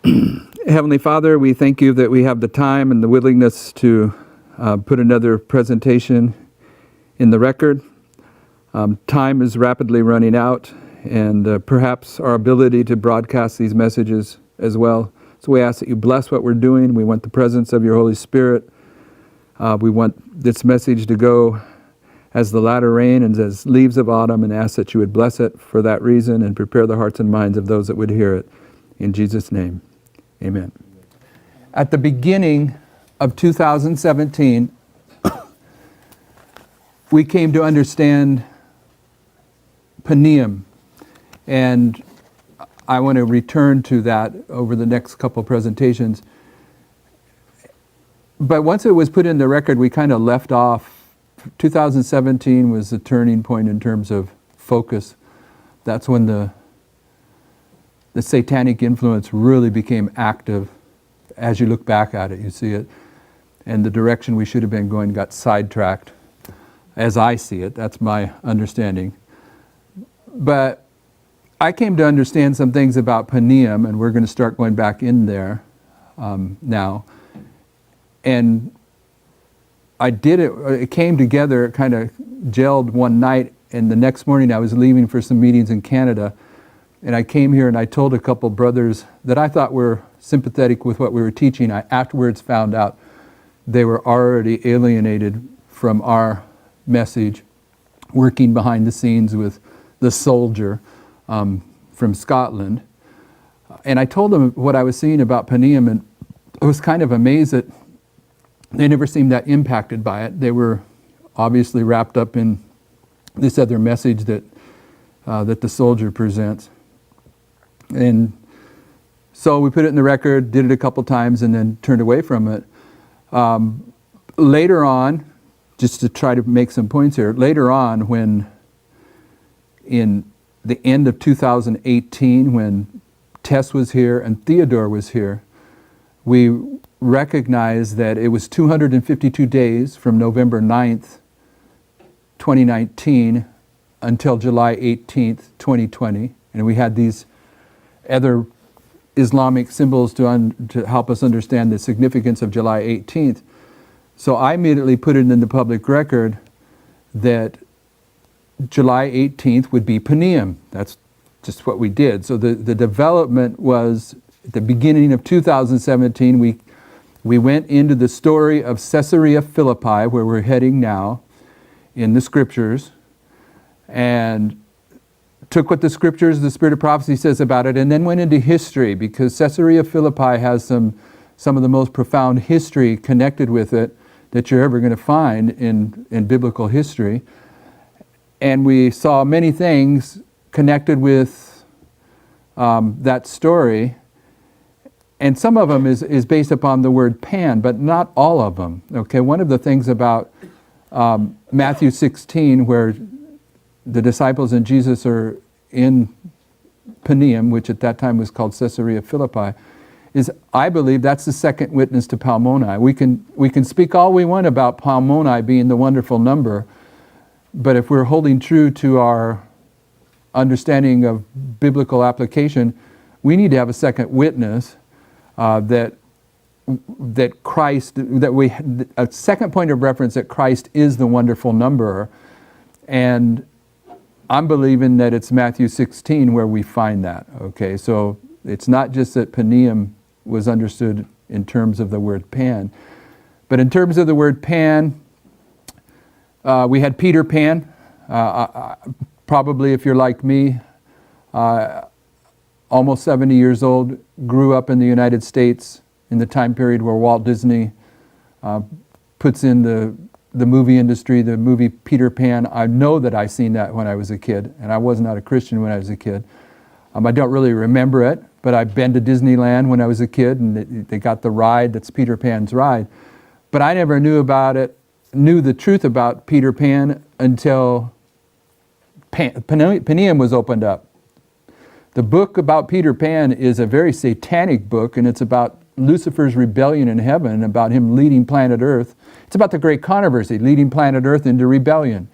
Heavenly Father, we thank you that we have the time and the willingness to put another presentation in the record. Time is rapidly running out, and perhaps our ability to broadcast these messages as well. So we ask that you bless what we're doing. We want the presence of your Holy Spirit. We want this message to go as the latter rain and as leaves of autumn, and ask that you would bless it for that reason and prepare the hearts and minds of those that would hear it. In Jesus' name, amen. At the beginning of 2017, we came to understand paneum, and I want to return to that over the next couple presentations. But once it was put in the record, we kind of left off. 2017 was the turning point in terms of focus. That's when the satanic influence really became active. As you look back at it, you see it. And the direction we should have been going got sidetracked. As I see it, that's my understanding. But I came to understand some things about paneum, and we're going to start going back in there now. And I did it, it came together, it kind of gelled one night, and the next morning I was leaving for some meetings in Canada, and I came here and I told a couple brothers that I thought were sympathetic with what we were teaching. I afterwards found out they were already alienated from our message, working behind the scenes with the soldier from Scotland. And I told them what I was seeing about paneum, and I was kind of amazed that they never seemed that impacted by it. They were obviously wrapped up in this other message that the soldier presents. And so we put it in the record, did it a couple times, and then turned away from it. Later on, just to try to make some points here, later on, when in the end of 2018, when Tess was here and Theodore was here, we recognized that it was 252 days from November 9th, 2019 until July 18th, 2020. And we had these other Islamic symbols to help us understand the significance of July 18th. So I immediately put it in the public record that July 18th would be paneum. That's just what we did. So the development was at the beginning of 2017, we went into the story of Caesarea Philippi, where we're heading now in the scriptures, and took what the scriptures, the spirit of prophecy says about it, and then went into history, because Caesarea Philippi has some of the most profound history connected with it that you're ever going to find in biblical history. And we saw many things connected with that story. And some of them is based upon the word pan, but not all of them. Okay, one of the things about Matthew 16, where the disciples and Jesus are in Paneum, which at that time was called Caesarea Philippi, is I believe that's the second witness to Palmoni. We can speak all we want about Palmoni being the wonderful number, but if we're holding true to our understanding of biblical application, we need to have a second witness. That Christ, a second point of reference that Christ is the wonderful numberer. And I'm believing that it's Matthew 16 where we find that. Okay, so it's not just that paneum was understood in terms of the word pan, but in terms of the word pan, we had Peter Pan. Probably if you're like me, almost 70 years old, grew up in the United States in the time period where Walt Disney puts in the movie industry, the movie Peter Pan. I know that I seen that when I was a kid, and I was not a Christian when I was a kid. I don't really remember it, but I've been to Disneyland when I was a kid, and they got the ride that's Peter Pan's ride. But I never knew the truth about Peter Pan until Paneum was opened up. The book about Peter Pan is a very satanic book, and it's about Lucifer's rebellion in heaven, about him leading planet Earth. It's about the great controversy, leading planet Earth into rebellion.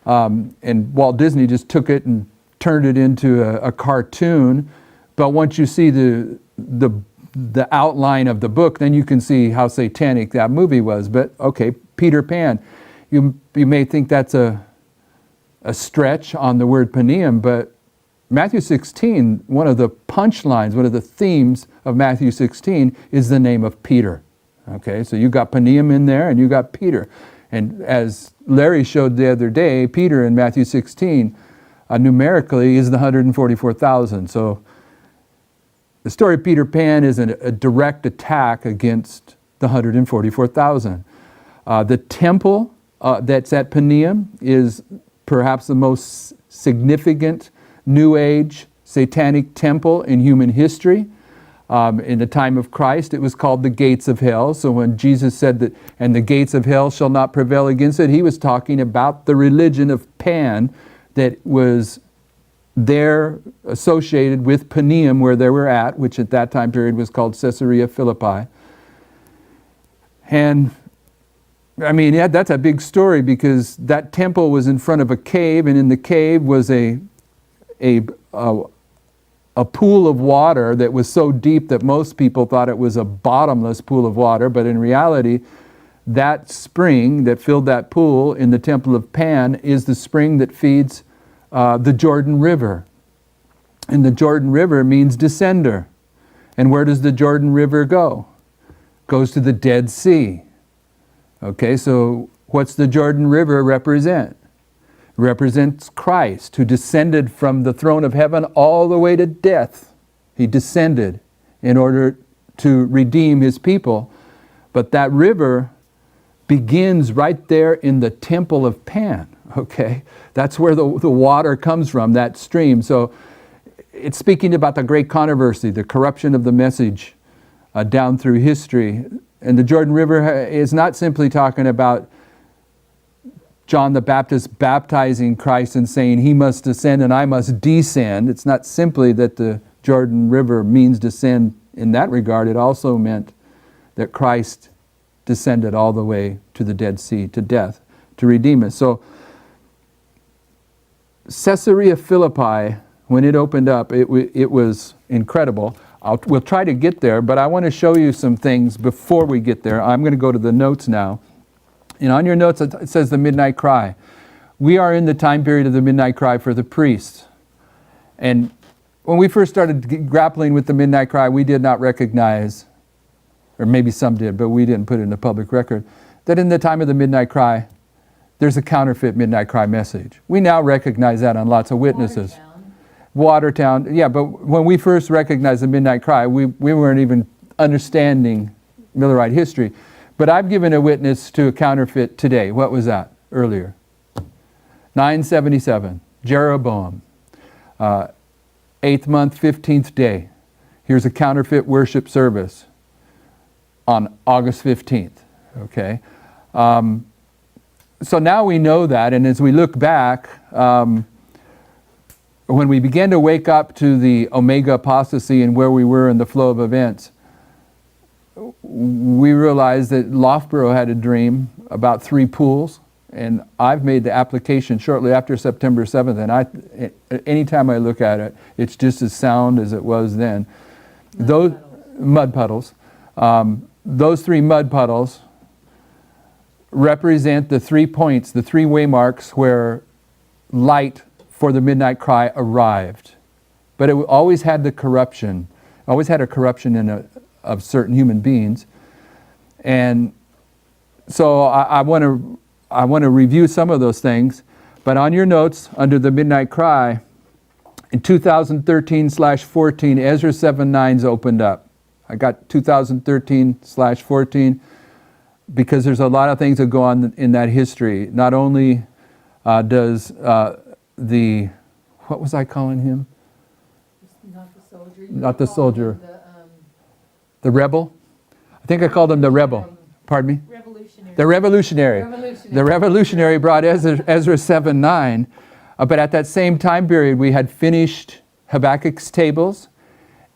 And Walt Disney just took it and turned it into a cartoon. But once you see the the outline of the book, then you can see how satanic that movie was. But okay, Peter Pan. You may think that's a stretch on the word paneum, but Matthew 16, one of the punchlines, one of the themes of Matthew 16 is the name of Peter. Okay, so you got paneum in there and you got Peter. And as Larry showed the other day, Peter in Matthew 16 numerically is the 144,000. So the story of Peter Pan is a direct attack against the 144,000. The temple that's at Paneum is perhaps the most significant New Age satanic temple in human history. In the time of Christ, it was called the gates of hell. So when Jesus said that, and the gates of hell shall not prevail against it, he was talking about the religion of Pan that was there associated with Paneum, where they were at, which at that time period was called Caesarea Philippi. And I mean, yeah, that's a big story, because that temple was in front of a cave, and in the cave was a pool of water that was so deep that most people thought it was a bottomless pool of water, but in reality, that spring that filled that pool in the temple of Pan is the spring that feeds the Jordan River. And the Jordan River means descender. And where does the Jordan River go? Goes to the Dead Sea. Okay, so what's the Jordan River represent? It represents Christ, who descended from the throne of heaven all the way to death. He descended in order to redeem his people. But that river begins right there in the temple of Pan. Okay, that's where the water comes from, that stream. So it's speaking about the great controversy, the corruption of the message down through history. And the Jordan River is not simply talking about John the Baptist baptizing Christ and saying he must ascend and I must descend. It's not simply that the Jordan River means descend in that regard. It also meant that Christ descended all the way to the Dead Sea, to death, to redeem us. So Caesarea Philippi, when it opened up, it was incredible. We'll try to get there, but I want to show you some things before we get there. I'm going to go to the notes now. And on your notes, it says the midnight cry. We are in the time period of the midnight cry for the priests. And when we first started grappling with the midnight cry, we did not recognize, or maybe some did, but we didn't put it in the public record, that in the time of the midnight cry, there's a counterfeit midnight cry message. We now recognize that on lots of witnesses. Watertown, yeah, but when we first recognized the midnight cry, we weren't even understanding Millerite history. But I've given a witness to a counterfeit today. What was that earlier? 977, Jeroboam, 8th month, 15th day. Here's a counterfeit worship service on August 15th, okay? So now we know that, and as we look back, when we began to wake up to the Omega apostasy and where we were in the flow of events, we realized that Loughborough had a dream about 3 pools, and I've made the application shortly after September 7th, and anytime I look at it, it's just as sound as it was then. Those mud puddles. Those 3 mud puddles represent the 3 points, the 3 waymarks where light for the midnight cry arrived. But it always had the corruption, always had a corruption of certain human beings. And so I want to review some of those things. But on your notes, under the midnight cry, in 2013/14, Ezra 7:9's opened up. I got 2013/14 because there's a lot of things that go on in that history. Not only does what was I calling him? Not the soldier. Not the soldier. The rebel? I think I called him the rebel. Pardon me? Revolutionary. The revolutionary. The revolutionary brought Ezra 7:9. But at that same time period, we had finished Habakkuk's tables.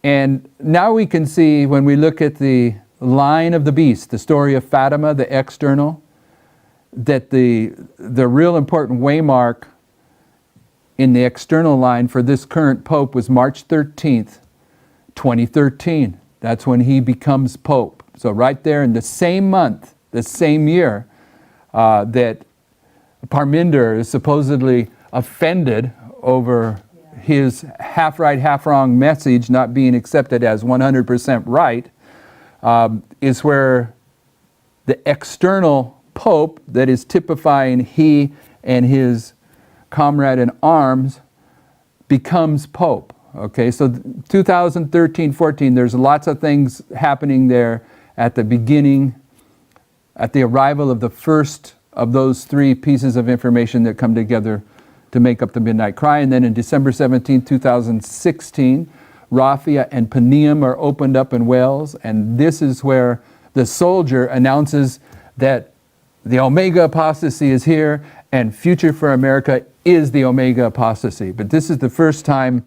And now we can see, when we look at the line of the beast, the story of Fatima, the external, that the real important waymark in the external line for this current pope was March 13th, 2013. That's when he becomes Pope. So right there in the same month, the same year, that Parminder is supposedly offended over his half right, half wrong message not being accepted as 100% right, is where the external Pope that is typifying he and his comrade in arms becomes Pope. Okay, so 2013-14, there's lots of things happening there at the beginning, at the arrival of the first of those three pieces of information that come together to make up the Midnight Cry. And then in December 17, 2016, Raphia and Panium are opened up in Wales, and this is where the soldier announces that the Omega apostasy is here, and Future for America is the Omega apostasy. But this is the first time,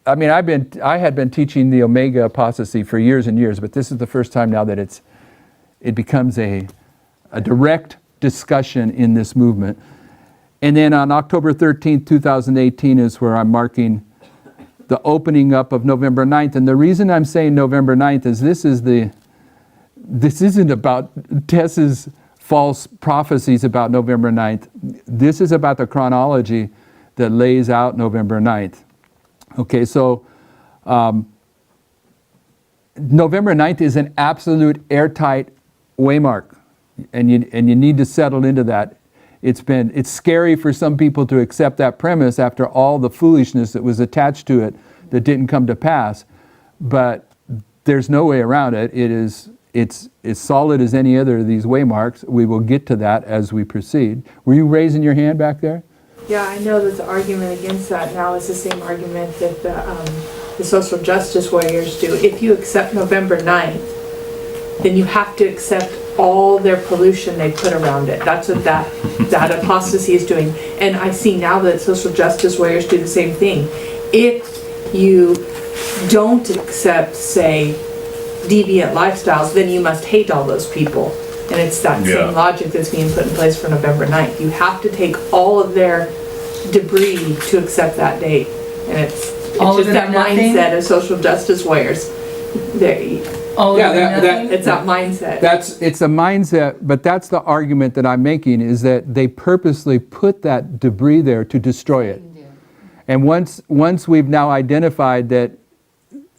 I mean, I had been teaching the Omega apostasy for years and years, but this is the first time now that it becomes a direct discussion in this movement. And then on October 13th, 2018 is where I'm marking the opening up of November 9th. And the reason I'm saying November 9th is this isn't about Tess's false prophecies about November 9th. This is about the chronology that lays out November 9th. Okay, so November 9th is an absolute airtight waymark, and you need to settle into that. It's scary for some people to accept that premise after all the foolishness that was attached to it that didn't come to pass, but there's no way around it. It's as solid as any other of these waymarks. We will get to that as we proceed. Were you raising your hand back there? Yeah, I know that the argument against that now is the same argument that the social justice warriors do. If you accept November 9th, then you have to accept all their pollution they put around it. That's what that apostasy is doing. And I see now that social justice warriors do the same thing. If you don't accept, say, deviant lifestyles, then you must hate all those people. And it's that same logic that's being put in place for November 9th. You have to take all of their debris to accept that date. And it's just that mindset of social justice warriors. It's that mindset. It's a mindset, but that's the argument that I'm making, is that they purposely put that debris there to destroy it. And once we've now identified that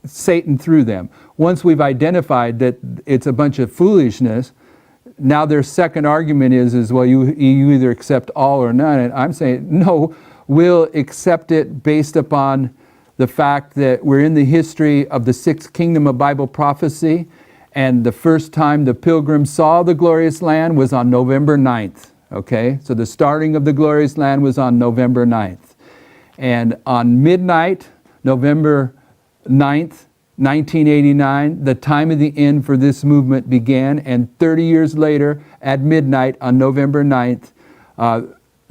Satan threw them, once we've identified that it's a bunch of foolishness, now their second argument is well, you either accept all or none. And I'm saying, no, we'll accept it based upon the fact that we're in the history of the sixth kingdom of Bible prophecy, and the first time the pilgrims saw the glorious land was on November 9th, okay? So the starting of the glorious land was on November 9th. And on midnight, November 9th, 1989, the time of the end for this movement began, and 30 years later, at midnight on November 9th,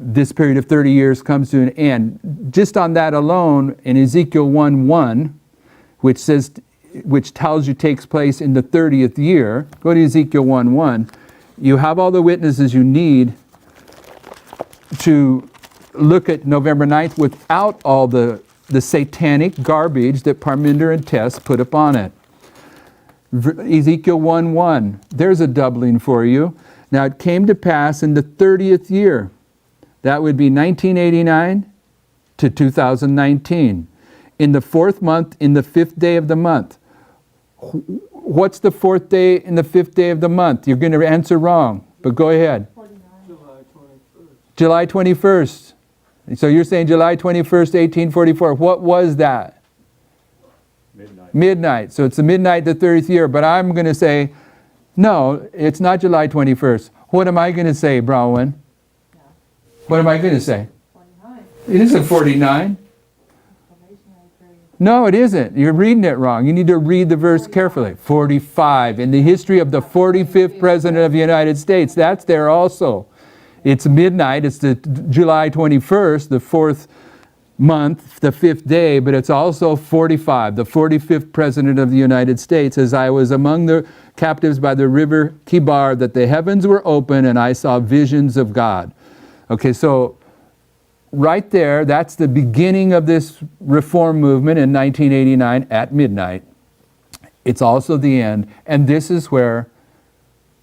this period of 30 years comes to an end. Just on that alone, in Ezekiel 1:1, which tells you takes place in the 30th year, go to Ezekiel 1:1, you have all the witnesses you need to look at November 9th without all the satanic garbage that Parminder and Tess put upon it. Ezekiel 1:1, there's a doubling for you. Now it came to pass in the 30th year, that would be 1989 to 2019. In the fourth month, in the fifth day of the month. What's the fourth day in the fifth day of the month? You're going to answer wrong, but go ahead. July 21st. So you're saying July 21st, 1844. What was that? Midnight. So it's the midnight, the 30th year. But I'm going to say, no, it's not July 21st. What am I going to say, Bronwyn? What am I going to say? 49. It isn't 49. No, it isn't. You're reading it wrong. You need to read the verse carefully. 45. In the history of the 45th President of the United States. That's there also. It's midnight. It's the July 21st, the fourth month, the fifth day, but it's also 45, the 45th President of the United States. As I was among the captives by the river Kibar, that the heavens were open and I saw visions of God. Okay, so right there, that's the beginning of this reform movement in 1989 at midnight. It's also the end. And this is where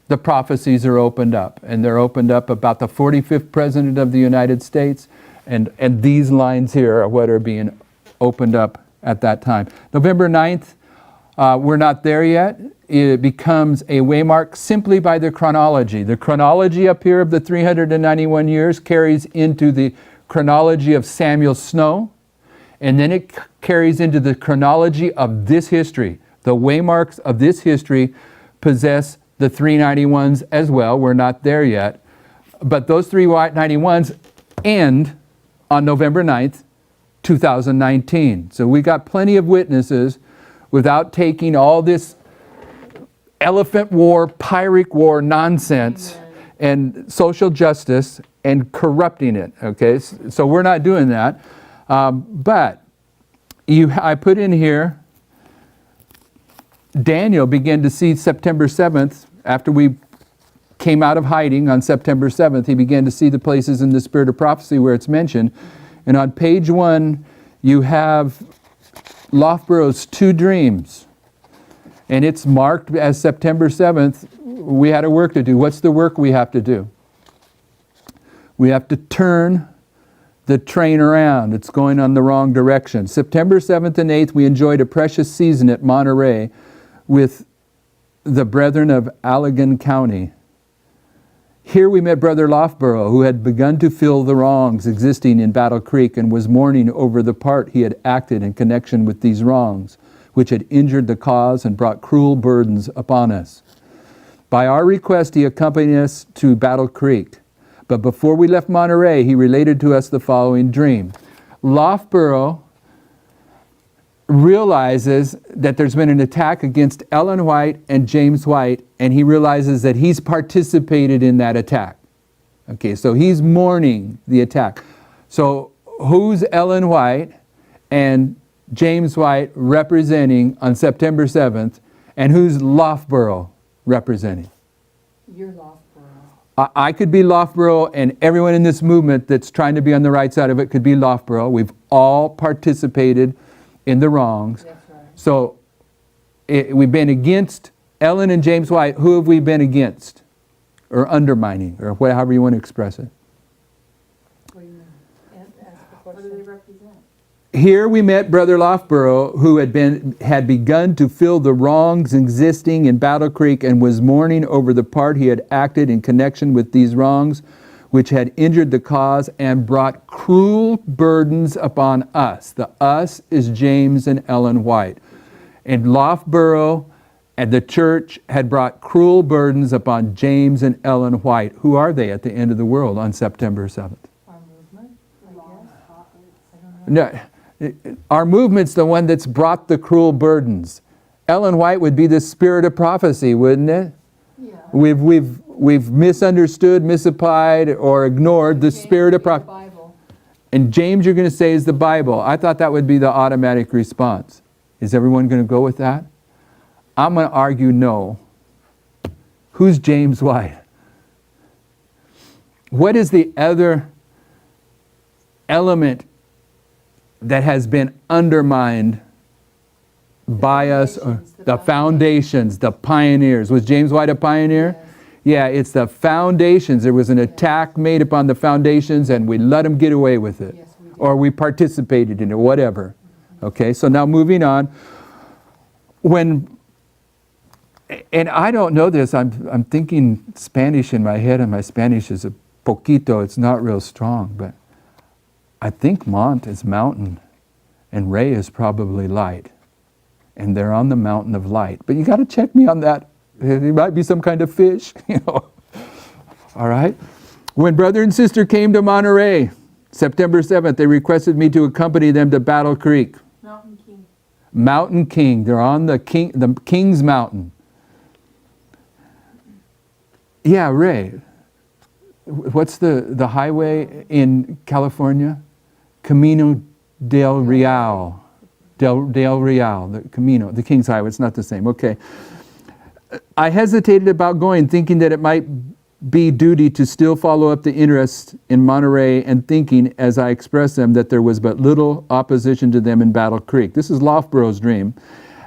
the prophecies are opened up. And they're opened up about the 45th President of the United States. And these lines here are what are being opened up at that time. November 9th, we're not there yet. It becomes a waymark simply by the chronology. The chronology up here of the 391 years carries into the chronology of Samuel Snow, and then it carries into the chronology of this history. The waymarks of this history possess the 391s as well. We're not there yet. But those 391s end on November 9th, 2019. So we got plenty of witnesses without taking all this elephant war, Pyrrhic war nonsense and social justice and corrupting it. Okay, so we're not doing that. But I put in here, Daniel began to see September 7th, after we came out of hiding on September 7th, he began to see the places in the Spirit of Prophecy where it's mentioned. And on page 1, you have Loughborough's 2 dreams. And it's marked as September 7th. We had a work to do. What's the work we have to do? We have to turn the train around. It's going on the wrong direction. September 7th and 8th, we enjoyed a precious season at Monterey with the brethren of Allegan County. Here we met Brother Loughborough, who had begun to feel the wrongs existing in Battle Creek and was mourning over the part he had acted in connection with these wrongs, which had injured the cause and brought cruel burdens upon us. By our request, he accompanied us to Battle Creek. But before we left Monterey, he related to us the following dream. Loughborough realizes that there's been an attack against Ellen White and James White, and he realizes that he's participated in that attack. Okay, so he's mourning the attack. So who's Ellen White and James White representing on September 7th, and who's Loughborough representing? You're Loughborough. I could be Loughborough, and everyone in this movement that's trying to be on the right side of it could be Loughborough. We've all participated in the wrongs. That's right. So we've been against Ellen and James White. Who have we been against? Or undermining, or however you want to express it. What do you mean? Ask the What do question. they represent? Here we met Brother Loughborough, who had begun to feel the wrongs existing in Battle Creek and was mourning over the part he had acted in connection with these wrongs, which had injured the cause and brought cruel burdens upon us. The us is James and Ellen White. And Loughborough and the church had brought cruel burdens upon James and Ellen White. Who are they at the end of the world on September 7th? Our movement, I guess. I don't know. No. Our movement's the one that's brought the cruel burdens. Ellen White would be the spirit of prophecy, wouldn't it? Yeah. We've misunderstood, misapplied, or ignored the spirit of prophecy. Bible. And James, you're going to say, is the Bible. I thought that would be the automatic response. Is everyone going to go with that? I'm going to argue no. Who's James White? What is the other element that has been undermined by us? Or the foundations, the pioneers. Was James White a pioneer? Yes. Yeah, it's the foundations. There was an attack made upon the foundations, and we let them get away with it. Yes, we did. Or we participated in it, whatever. Okay, so now moving on. And I don't know this, I'm thinking Spanish in my head, and my Spanish is a poquito, it's not real strong, but I think Mont is mountain, and Ray is probably light. And they're on the mountain of light. But you got to check me on that. It might be some kind of fish, you know. All right. When brother and sister came to Monterey, September 7th, they requested me to accompany them to Battle Creek. Mountain King. Mountain King. They're on the King's Mountain. Yeah, Ray. What's the highway in California? Camino del Real. Del Real, the Camino, the King's Highway. It's not the same. Okay. I hesitated about going, thinking that it might be duty to still follow up the interest in Monterey, and thinking, as I expressed them, that there was but little opposition to them in Battle Creek. This is Loughborough's dream.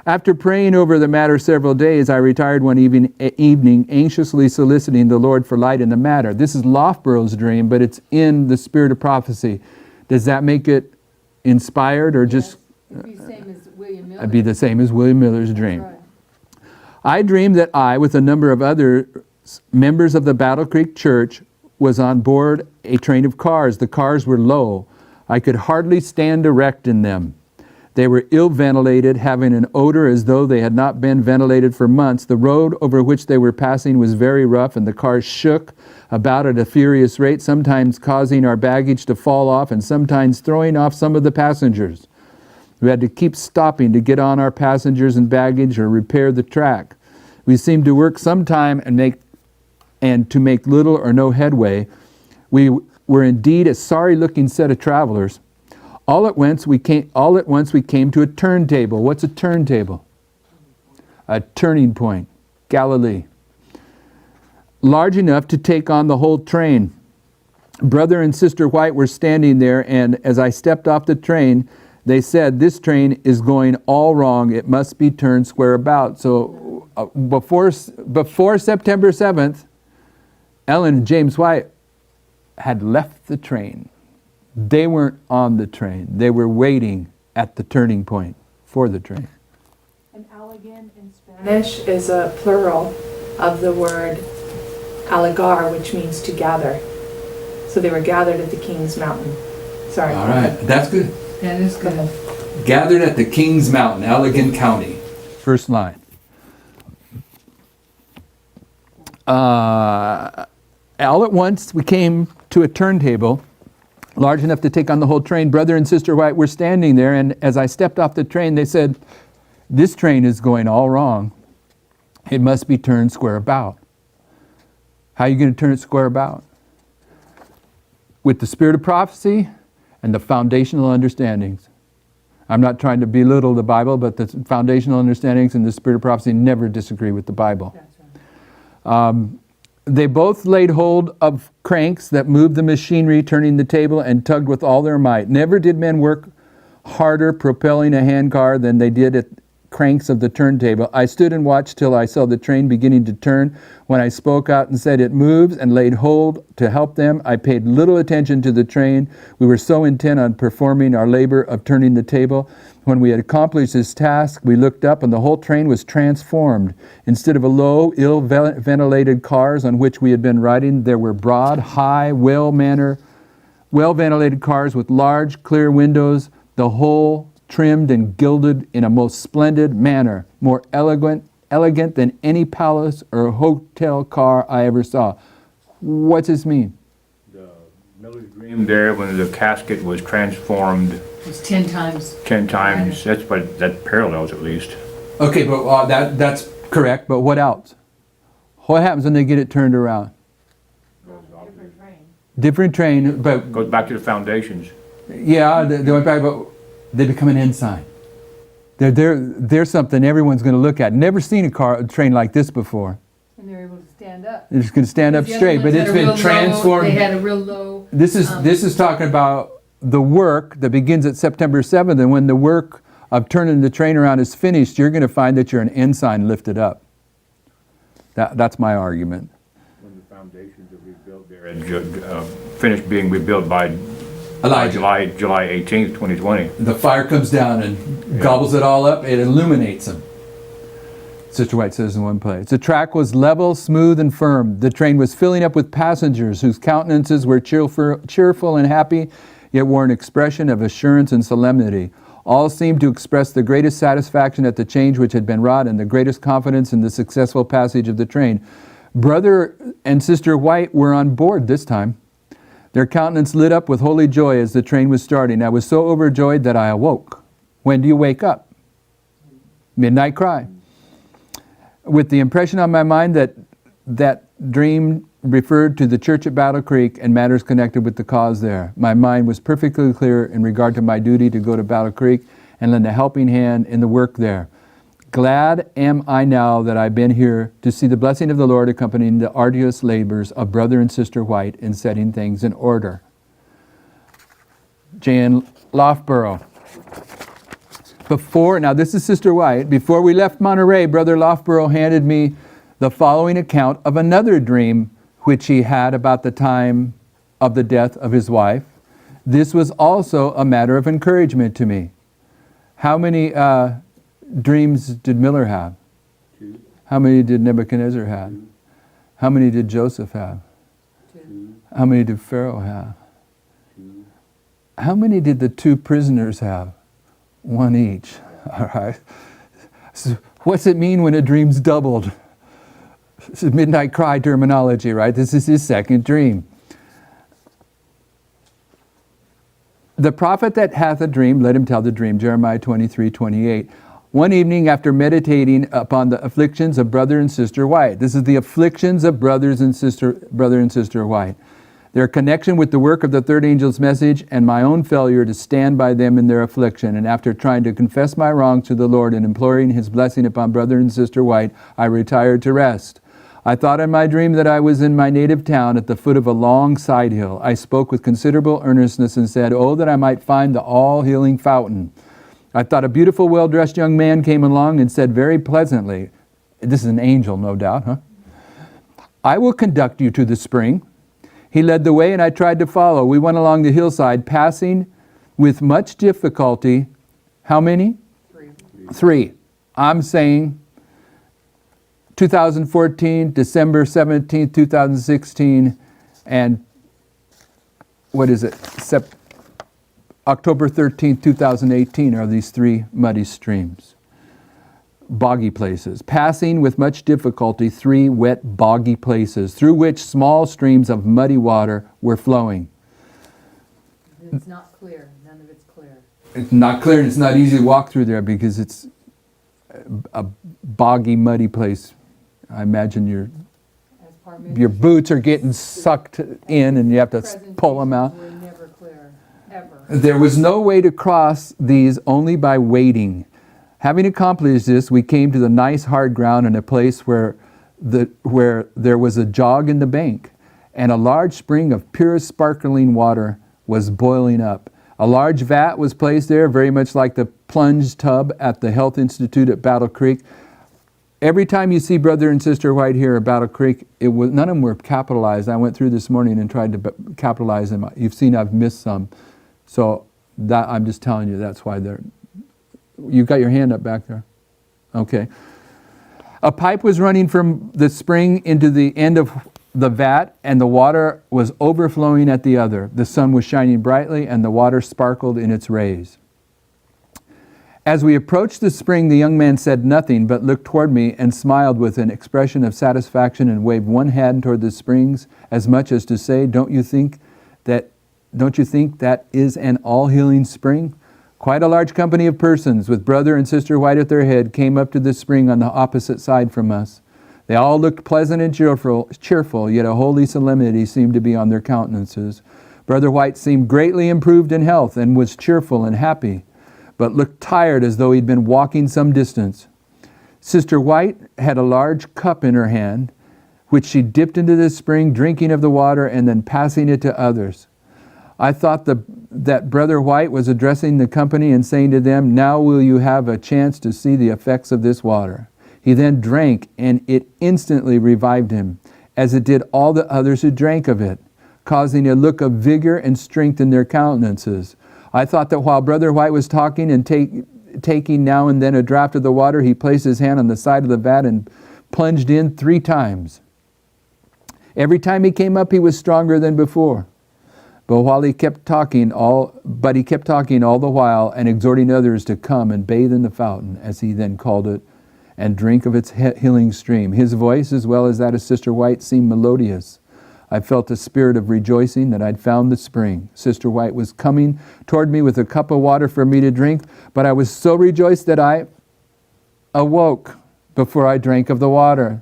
After praying over the matter several days, I retired one evening anxiously soliciting the Lord for light in the matter. This is Loughborough's dream, but it's in the spirit of prophecy. Does that make it inspired or just... It'd be the same as William Miller. It'd be the same as William Miller's dream. Right. I dreamed that I, with a number of other members of the Battle Creek Church, was on board a train of cars. The cars were low. I could hardly stand erect in them. They were ill-ventilated, having an odor as though they had not been ventilated for months. The road over which they were passing was very rough, and the cars shook about at a furious rate, sometimes causing our baggage to fall off and sometimes throwing off some of the passengers. We had to keep stopping to get on our passengers and baggage or repair the track. We seemed to work some time and to make little or no headway. We were indeed a sorry-looking set of travelers. All at once we came to a turntable. What's a turntable? A turning point. Galilee. Large enough to take on the whole train. Brother and Sister White were standing there, and as I stepped off the train, they said, "This train is going all wrong. It must be turned square about." So before September 7th, Ellen and James White had left the train. They weren't on the train. They were waiting at the turning point for the train. And allegan in Spanish is a plural of the word allegar, which means to gather. So they were gathered at the King's Mountain. Sorry. All right, that's good. That is Go good. ahead. Gathered at the King's Mountain, Allegan County. First line. All at once we came to a turntable large enough to take on the whole train. Brother and Sister White were standing there, and as I stepped off the train, they said, "This train is going all wrong. It must be turned square about." How are you going to turn it square about? With the spirit of prophecy and the foundational understandings. I'm not trying to belittle the Bible, but the foundational understandings and the spirit of prophecy never disagree with the Bible. That's right. They both laid hold of cranks that moved the machinery, turning the table, and tugged with all their might. Never did men work harder propelling a handcar than they did at cranks of the turntable. I stood and watched till I saw the train beginning to turn. When I spoke out and said, "It moves," and laid hold to help them, I paid little attention to the train. We were so intent on performing our labor of turning the table. When we had accomplished this task, we looked up and the whole train was transformed. Instead of a low, ill-ventilated cars on which we had been riding, there were broad, high, well-ventilated cars with large, clear windows, the whole trimmed and gilded in a most splendid manner, more elegant than any palace or hotel car I ever saw. What's this mean? The Miller's dream there, when the casket was transformed It was 10 times. 10 times, that parallels at least. Okay, but that's correct, but what else? What happens when they get it turned around? Different train. Different train, but Goes back to the foundations. yeah, they went back, but they become an ensign. They're something everyone's going to look at. Never seen a train like this before. And they're able to stand up. They're just going to stand up The other straight, ones but had it's a real been transformed. They had a real low. This is talking about the work that begins at September 7th, and when the work of turning the train around is finished, you're going to find that you're an ensign lifted up. That's my argument. When the foundations are rebuilt there and finished being rebuilt by Elijah. July 18th, 2020. The fire comes down and gobbles it all up. It illuminates them. Sister White says in one place. The track was level, smooth, and firm. The train was filling up with passengers whose countenances were cheerful and happy, yet wore an expression of assurance and solemnity. All seemed to express the greatest satisfaction at the change which had been wrought and the greatest confidence in the successful passage of the train. Brother and Sister White were on board this time. Their countenance lit up with holy joy as the train was starting. I was so overjoyed that I awoke. When do you wake up? Midnight cry. With the impression on my mind that that dream referred to the church at Battle Creek and matters connected with the cause there. My mind was perfectly clear in regard to my duty to go to Battle Creek and lend a helping hand in the work there. Glad am I now that I've been here to see the blessing of the Lord accompanying the arduous labors of Brother and Sister White in setting things in order. Jan Loughborough. Now this is Sister White. Before we left Monterey, Brother Lofborough handed me the following account of another dream which he had about the time of the death of his wife. This was also a matter of encouragement to me. How many dreams did Miller have? 2. How many did Nebuchadnezzar have? 2. How many did Joseph have? 2. How many did Pharaoh have? 2. How many did the 2 prisoners have? 1 each. All right. So what's it mean when a dream's doubled? This is midnight cry terminology, right? This is his second dream. The prophet that hath a dream, let him tell the dream, Jeremiah 23:28. One evening after meditating upon the afflictions of brother and sister White. This is the afflictions of brother and sister White. Their connection with the work of the third angel's message and my own failure to stand by them in their affliction. And after trying to confess my wrongs to the Lord and imploring His blessing upon brother and sister White, I retired to rest. I thought in my dream that I was in my native town at the foot of a long side hill. I spoke with considerable earnestness and said, "Oh, that I might find the all-healing fountain." I thought a beautiful, well-dressed young man came along and said very pleasantly, this is an angel, no doubt, huh? "I will conduct you to the spring." He led the way and I tried to follow. We went along the hillside, passing with much difficulty. How many? 3. 3. I'm saying 2014, December 17th, 2016, and what is it? October 13th, 2018 are these 3 muddy streams. Boggy places. Passing with much difficulty 3 wet, boggy places through which small streams of muddy water were flowing. It's not clear. None of it's clear. It's not clear and it's not easy to walk through there because it's a boggy, muddy place. I imagine your boots are getting sucked in and you have to pull them out. Were never clear, ever. There was no way to cross these, only by wading. Having accomplished this, we came to the nice hard ground in a place where there was a jog in the bank and a large spring of pure sparkling water was boiling up. A large vat was placed there, very much like the plunge tub at the Health Institute at Battle Creek. Every time you see brother and sister White here at Battle Creek, none of them were capitalized. I went through this morning and tried to capitalize them. You've seen I've missed some. So that I'm just telling you, that's why they're... You got your hand up back there? Okay. A pipe was running from the spring into the end of the vat, and the water was overflowing at the other. The sun was shining brightly, and the water sparkled in its rays. As we approached the spring, the young man said nothing, but looked toward me and smiled with an expression of satisfaction and waved one hand toward the springs, as much as to say, Don't you think that is an all-healing spring? Quite a large company of persons, with brother and sister White at their head, came up to the spring on the opposite side from us. They all looked pleasant and cheerful, yet a holy solemnity seemed to be on their countenances. Brother White seemed greatly improved in health and was cheerful and happy, but looked tired as though he'd been walking some distance. Sister White had a large cup in her hand, which she dipped into the spring, drinking of the water and then passing it to others. I thought that Brother White was addressing the company and saying to them, "Now will you have a chance to see the effects of this water." He then drank, and it instantly revived him, as it did all the others who drank of it, causing a look of vigor and strength in their countenances. I thought that while Brother White was talking and taking now and then a draught of the water, he placed his hand on the side of the vat and plunged in 3 times. Every time he came up, he was stronger than before. But he kept talking all the while and exhorting others to come and bathe in the fountain, as he then called it, and drink of its healing stream. His voice, as well as that of Sister White, seemed melodious. I felt a spirit of rejoicing that I'd found the spring. Sister White was coming toward me with a cup of water for me to drink, but I was so rejoiced that I awoke before I drank of the water.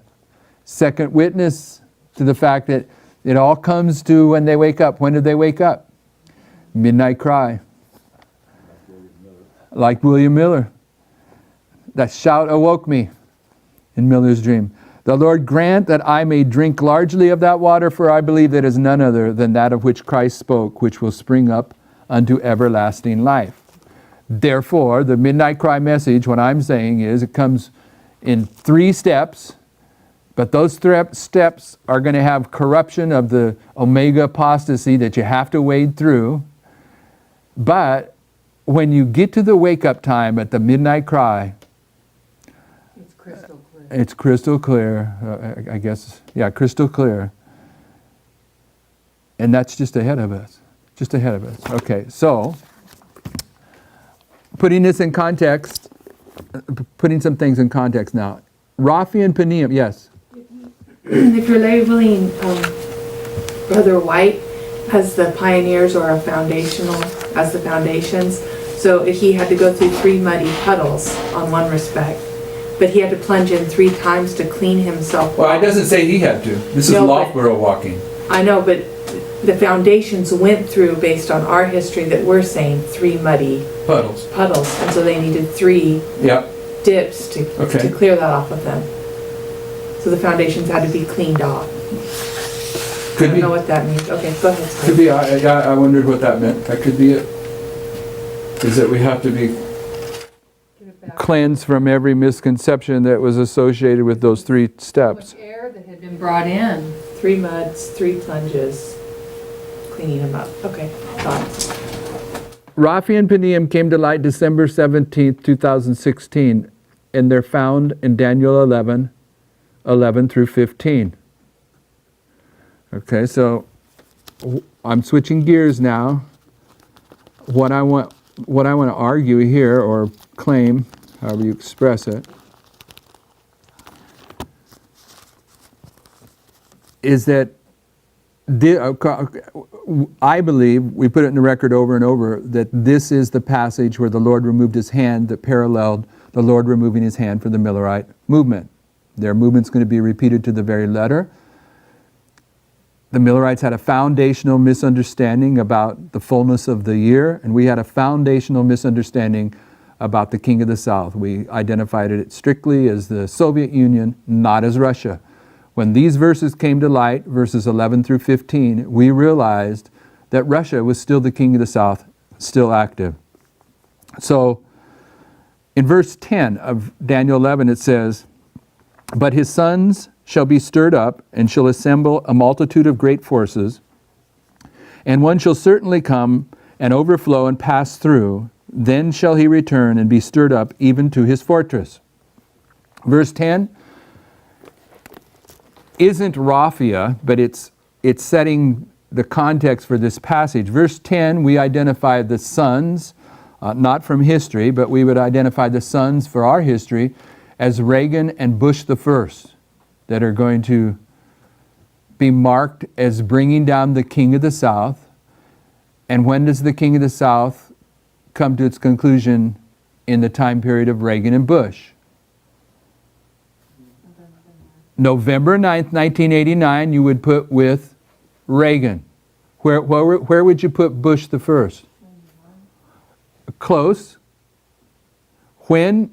Second witness to the fact that it all comes to when they wake up. When did they wake up? Midnight cry. Like William Miller. That shout awoke me in Miller's dream. The Lord grant that I may drink largely of that water, for I believe that is none other than that of which Christ spoke, which will spring up unto everlasting life. Therefore, the midnight cry message, what I'm saying is it comes in 3 steps, but those steps are going to have corruption of the omega apostasy that you have to wade through. But when you get to the wake-up time at the midnight cry, It's crystal clear. it's crystal clear, I guess, yeah, crystal clear. And that's just ahead of us, just ahead of us. Okay, so, putting this in context, putting some things in context now. Raphi and Peniam, yes? If you're labeling Brother White as the pioneers or a foundational, as the foundations, so he had to go through 3 muddy puddles on one respect, but he had to plunge in 3 times to clean himself. Well, it doesn't say he had to. This is No, but- Loughborough walking. I know, but the foundations went through, based on our history that we're saying, 3 muddy Puddles. puddles, and so they needed 3 Yep. dips to Okay. clear that off of them. So the foundations had to be cleaned off. I Could don't be. know what that means. Okay, go ahead. Scott. Could be. I wondered what that meant. That could be it. Is that we have to be Give it back. cleansed from every misconception that was associated with those 3 So steps. much air that had been brought in. 3 muds, 3 plunges, cleaning them up. Okay, thoughts? Raphi and Peniam came to light December 17th, 2016, and they're found in Daniel 11 through 15. Okay, so I'm switching gears now. What I want to argue here, or claim, however you express it, is that I believe, we put it in the record over and over, that this is the passage where the Lord removed his hand that paralleled the Lord removing his hand for the Millerite movement. Their movement's going to be repeated to the very letter. The Millerites had a foundational misunderstanding about the fullness of the year, and we had a foundational misunderstanding about the King of the South. We identified it strictly as the Soviet Union, not as Russia. When these verses came to light, verses 11 through 15, we realized that Russia was still the King of the South, still active. So, in verse 10 of Daniel 11 it says, "But his sons shall be stirred up, and shall assemble a multitude of great forces, and one shall certainly come and overflow and pass through, then shall he return and be stirred up even to his fortress." Verse 10 isn't Raphia, but it's setting the context for this passage. Verse 10, we identify the sons, not from history, but we would identify the sons for our history as Reagan and Bush the First, that are going to be marked as bringing down the King of the South. And when does the King of the South come to its conclusion? In the time period of Reagan and Bush. November 9th, 1989, you would put with Reagan. Where would you put Bush the First? Close. When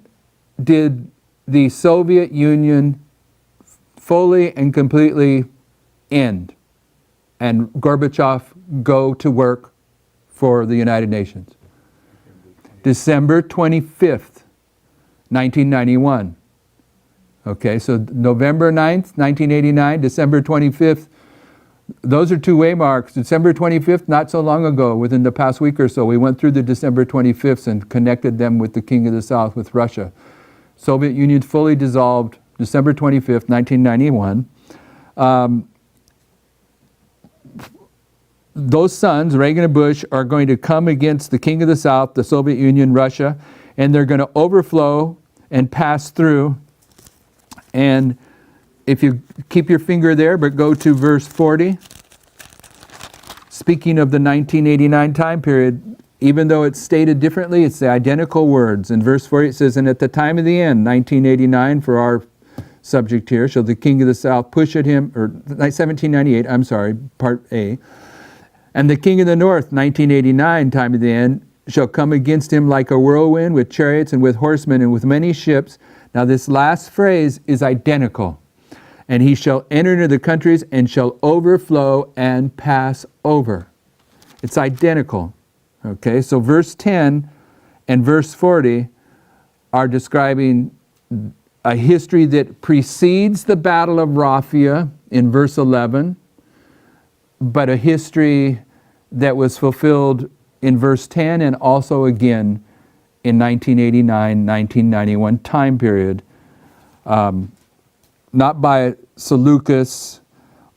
did the Soviet Union fully and completely end and Gorbachev go to work for the United Nations? December 25th, 1991. Okay, so November 9th, 1989, December 25th, those are 2 waymarks. December 25th, not so long ago, within the past week or so, we went through the December 25th and connected them with the King of the South, with Russia. Soviet Union fully dissolved December 25th, 1991. Those sons, Reagan and Bush, are going to come against the King of the South, the Soviet Union, Russia, and they're going to overflow and pass through. And if you keep your finger there, but go to verse 40, speaking of the 1989 time period, even though it's stated differently, it's the identical words. In verse 40 it says, "And at the time of the end," 1989 for our subject here, "shall the King of the South push at him," or 1798, I'm sorry, part A, "and the King of the North," 1989 time of the end, "shall come against him like a whirlwind with chariots and with horsemen and with many ships." Now this last phrase is identical. "And he shall enter into the countries and shall overflow and pass over." It's identical. Okay, so verse 10 and verse 40 are describing a history that precedes the Battle of Raphia in verse 11, but a history that was fulfilled in verse 10 and also again in 1989-1991 time period, not by Seleucus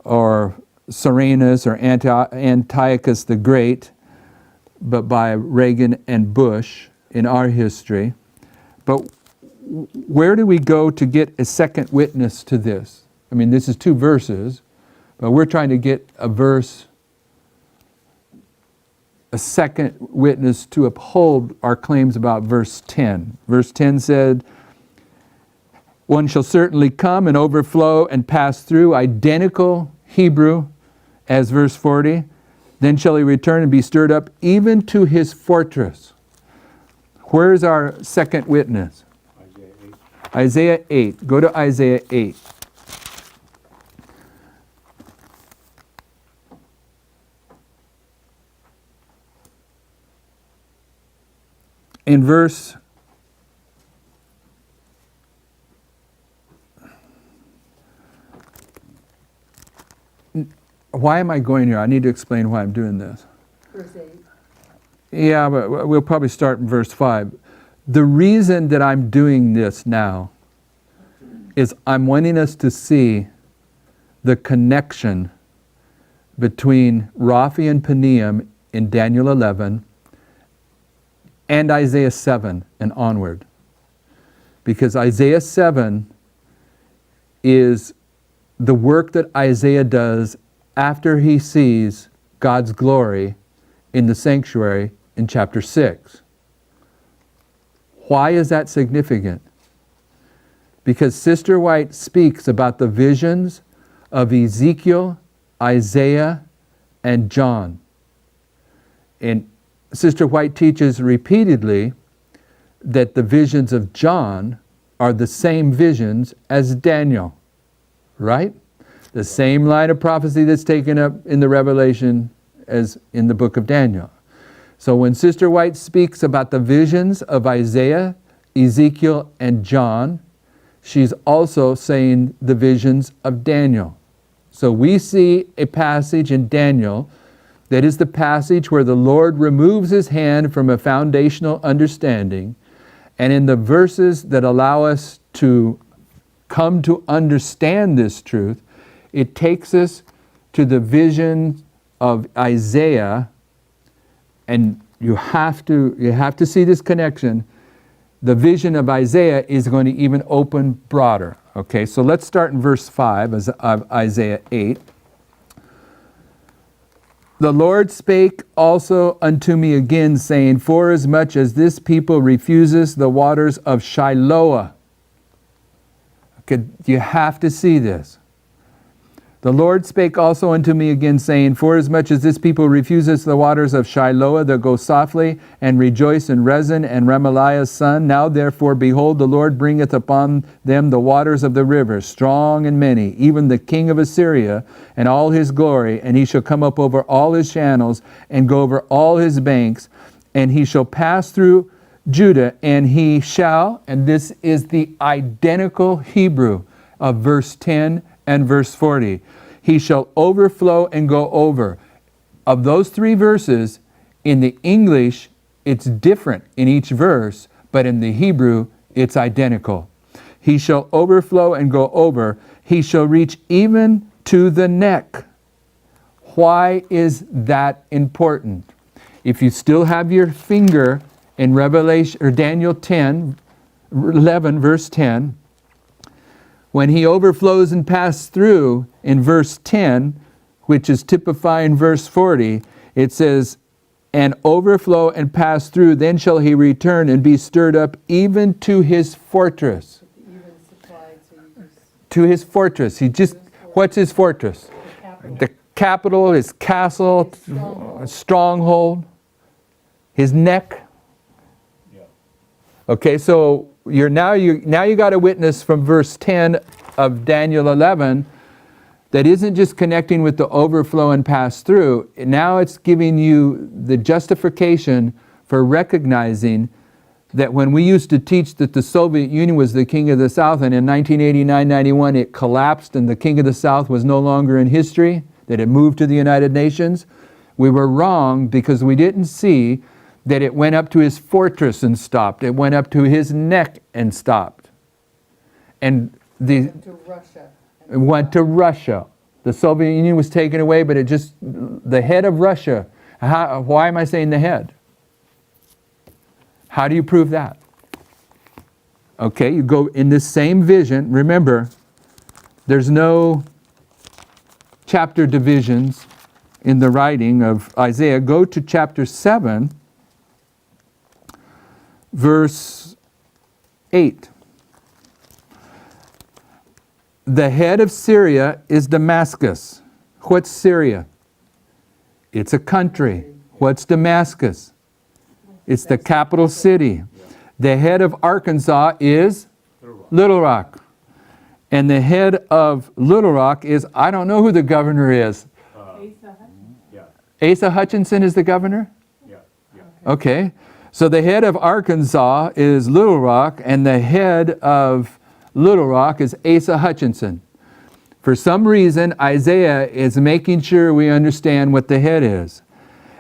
or Cyrenius or Antiochus the Great, but by Reagan and Bush in our history. But where do we go to get a second witness to this? I mean, this is 2 verses, but we're trying to get a second witness to uphold our claims about verse 10. Verse 10 said, one shall certainly come and overflow and pass through, identical Hebrew as verse 40. Then shall he return and be stirred up even to his fortress. Where's our second witness? Isaiah 8. Go to Isaiah 8. In verse why am I going here? I need to explain why I'm doing this. Verse 8. Yeah, but we'll probably start in verse 5. The reason that I'm doing this now is I'm wanting us to see the connection between Raphi and Peniam in Daniel 11 and Isaiah 7 and onward. Because Isaiah 7 is the work that Isaiah does after he sees God's glory in the sanctuary in chapter 6. Why is that significant? Because Sister White speaks about the visions of Ezekiel, Isaiah, and John. And Sister White teaches repeatedly that the visions of John are the same visions as Daniel, right? The same line of prophecy that's taken up in the Revelation as in the book of Daniel. So when Sister White speaks about the visions of Isaiah, Ezekiel, and John, she's also saying the visions of Daniel. So we see a passage in Daniel that is the passage where the Lord removes his hand from a foundational understanding, and in the verses that allow us to come to understand this truth, it takes us to the vision of Isaiah, and you have to see this connection. The vision of Isaiah is going to even open broader. Okay, so let's start in verse 5 of Isaiah 8. The Lord spake also unto me again, saying, forasmuch as this people refuses the waters of Shiloah. Okay, you have to see this. The Lord spake also unto me again, saying, forasmuch as this people refuses the waters of Shiloah that go softly, and rejoice in Rezin and Remaliah's son, now therefore, behold, the Lord bringeth upon them the waters of the river, strong and many, even the king of Assyria, and all his glory, and he shall come up over all his channels, and go over all his banks, and he shall pass through Judah, and he shall, and this is the identical Hebrew of verse 10 and verse 40. He shall overflow and go over. Of those 3 verses, in the English, it's different in each verse, but in the Hebrew, it's identical. He shall overflow and go over. He shall reach even to the neck. Why is that important? If you still have your finger in Revelation or Daniel 11, verse 10, when he overflows and passes through in verse 10, which is typifying verse 40, it says, and overflow and pass through, then shall he return and be stirred up even to his fortress. To his fortress. What's his fortress? The capital, his castle, stronghold, his neck. Okay, so now you got a witness from verse 10 of Daniel 11 that isn't just connecting with the overflow and pass through. Now it's giving you the justification for recognizing that when we used to teach that the Soviet Union was the king of the South, and in 1989-91 it collapsed and the king of the South was no longer in history, that it moved to the United Nations, we were wrong because we didn't see that it went up to his fortress and stopped. It went up to his neck and stopped. And To Russia. it went to Russia. The Soviet Union was taken away, but it just, the head of Russia, why am I saying the head? How do you prove that? Okay, you go in this same vision. Remember, there's no chapter divisions in the writing of Isaiah. Go to chapter 7, verse 8. The head of Syria is Damascus. What's Syria? It's a country. What's Damascus? It's the capital city. The head of Arkansas is Little Rock. And the head of Little Rock is, I don't know who the governor is. Asa Hutchinson is the governor? Okay. So the head of Arkansas is Little Rock, and the head of Little Rock is Asa Hutchinson. For some reason, Isaiah is making sure we understand what the head is.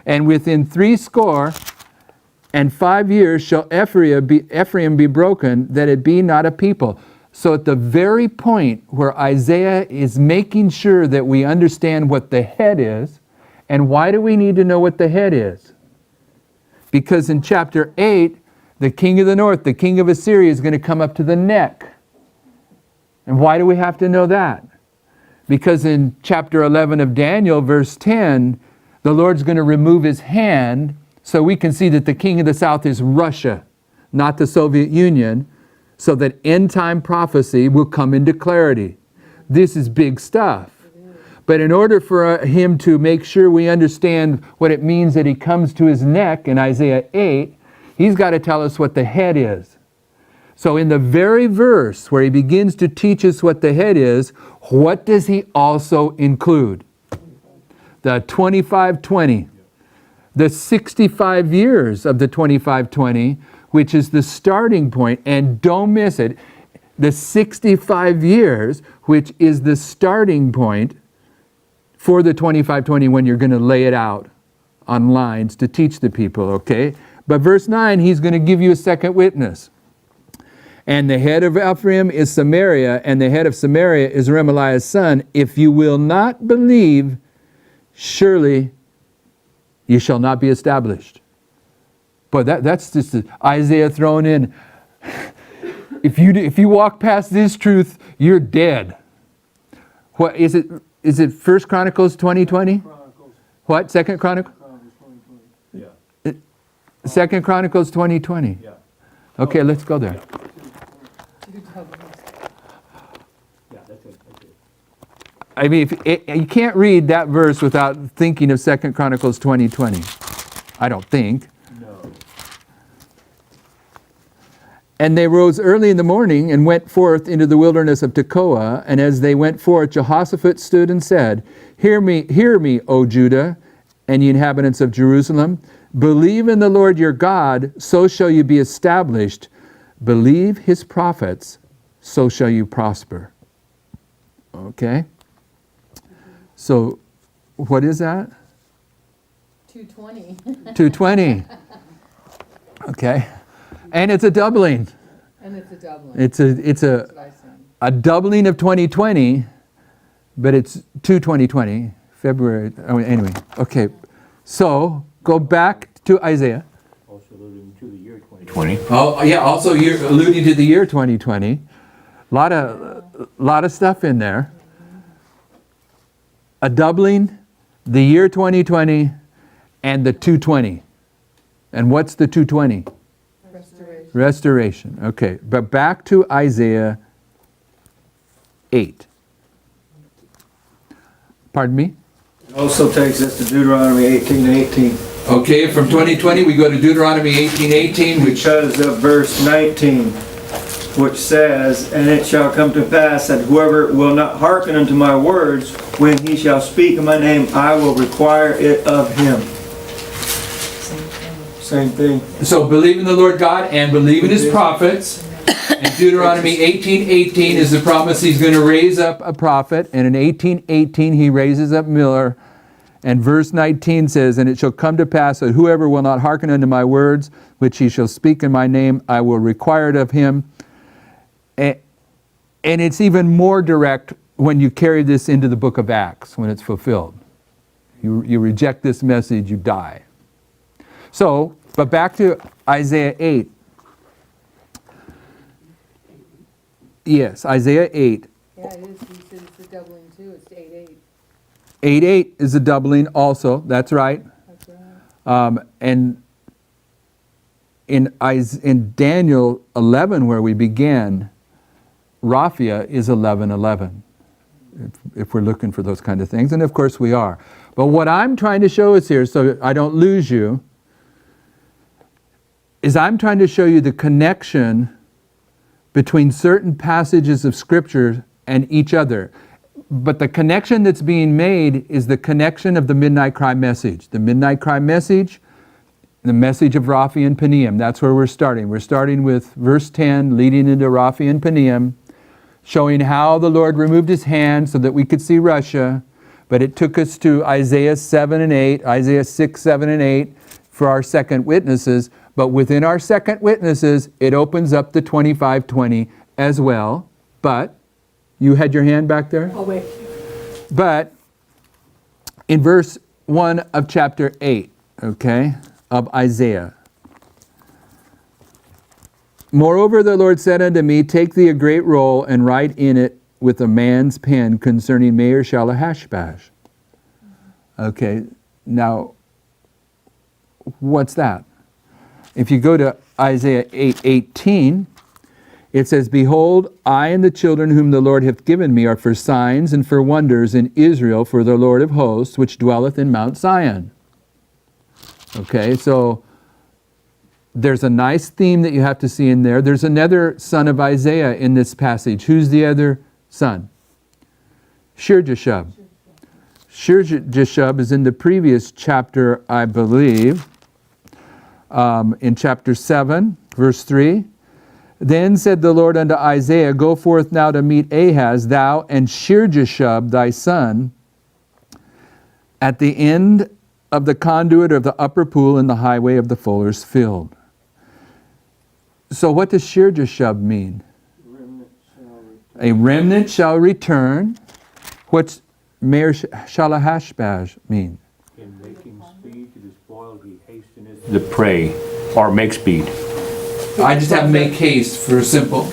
And within 65 years shall Ephraim be broken, that it be not a people. So at the very point where Isaiah is making sure that we understand what the head is, and why do we need to know what the head is? Because in chapter 8, the king of the north, the king of Assyria, is going to come up to the neck. And why do we have to know that? Because in chapter 11 of Daniel, verse 10, the Lord's going to remove his hand so we can see that the king of the south is Russia, not the Soviet Union, so that end-time prophecy will come into clarity. This is big stuff. But in order for him to make sure we understand what it means that he comes to his neck in Isaiah 8, he's got to tell us what the head is. So in the very verse where he begins to teach us what the head is, what does he also include? The 2520. The 65 years of the 2520, which is the starting point, and don't miss it, the 65 years, which is the starting point for the 2520 when you're going to lay it out on lines to teach the people, okay? But verse 9, he's going to give you a second witness. And the head of Ephraim is Samaria, and the head of Samaria is Remaliah's son. If you will not believe, surely you shall not be established. But that's just Isaiah thrown in. If you walk past this truth, you're dead. What is it? Is it 1 Chronicles 20:20? What? 2 Chronicles? Yeah. 2 Chronicles 20:20. Yeah. Okay, let's go there. Yeah, that's it. That's it. I mean, you can't read that verse without thinking of 2 Chronicles 20:20. I don't think. No. And they rose early in the morning and went forth into the wilderness of Tekoa. And as they went forth, Jehoshaphat stood and said, Hear me, O Judah, and ye inhabitants of Jerusalem. Believe in the Lord your God, so shall you be established. Believe his prophets, so shall you prosper. Okay? So, what is that? 220. 220. Okay. And it's a doubling. And it's a doubling. It's That's what I said. a doubling of 2020, but it's 2/2020, February. Oh, anyway, okay. So go back to Isaiah. Also alluding to the year 2020. Oh, yeah. Also, you're alluding to the year 2020. Lot of stuff in there. A doubling, the year 2020, and the 220. And what's the 220? Restoration. Restoration. Okay, but back to Isaiah 8. Pardon me? Also takes us to Deuteronomy 18:18, Okay, from 2020 we go to Deuteronomy 18:18, which because of verse 19, which says, And it shall come to pass that whoever will not hearken unto my words, when he shall speak in my name, I will require it of him. Same thing. So believe in the Lord God and believe in His prophets. And Deuteronomy 18:18 is the promise He's going to raise up a prophet. And in 18:18 He raises up Miller. And verse 19 says, and it shall come to pass that whoever will not hearken unto my words, which he shall speak in my name, I will require it of him. And it's even more direct when you carry this into the book of Acts, when it's fulfilled. You reject this message, you die. So, but back to Isaiah 8. Yes, Isaiah 8. Yeah, it is, he said it's a doubling too, it's 8:8. 8:8 is a doubling also, that's right. That's right. And in Daniel 11, where we began, Raphia is 11:11. If we're looking for those kind of things, and of course we are. But what I'm trying to show us here, so I don't lose you, is I'm trying to show you the connection between certain passages of Scripture and each other. But the connection that's being made is the connection of the midnight cry message. The midnight cry message, the message of Raphi and Peniam. That's where we're starting. We're starting with verse 10, leading into Raphi and Peniam, showing how the Lord removed His hand so that we could see Russia. But it took us to Isaiah 7 and 8, Isaiah 6, 7, and 8 for our second witnesses. But within our second witnesses, it opens up to 25:20 as well. But you had your hand back there? I'll wait. But in verse 1 of chapter 8, okay, of Isaiah. Moreover, the Lord said unto me, take thee a great roll and write in it with a man's pen concerning Meir Shalahashbash. Okay, now, what's that? If you go to Isaiah 8:18, it says, behold, I and the children whom the Lord hath given me are for signs and for wonders in Israel for the Lord of hosts, which dwelleth in Mount Zion. Okay, so there's a nice theme that you have to see in there. There's another son of Isaiah in this passage. Who's the other son? Shir-Jashub. Shir-Jashub is in the previous chapter, I believe, in chapter 7, verse 3. Then said the Lord unto Isaiah, go forth now to meet Ahaz, thou and Shir-Jashub thy son, at the end of the conduit of the upper pool in the highway of the fuller's field. So what does Shir-Jashub mean? A remnant shall return. What's Meir Shalahashbaz mean? In making speed to the spoil, he hasteneth the prey, or make speed. I just have make haste for simple.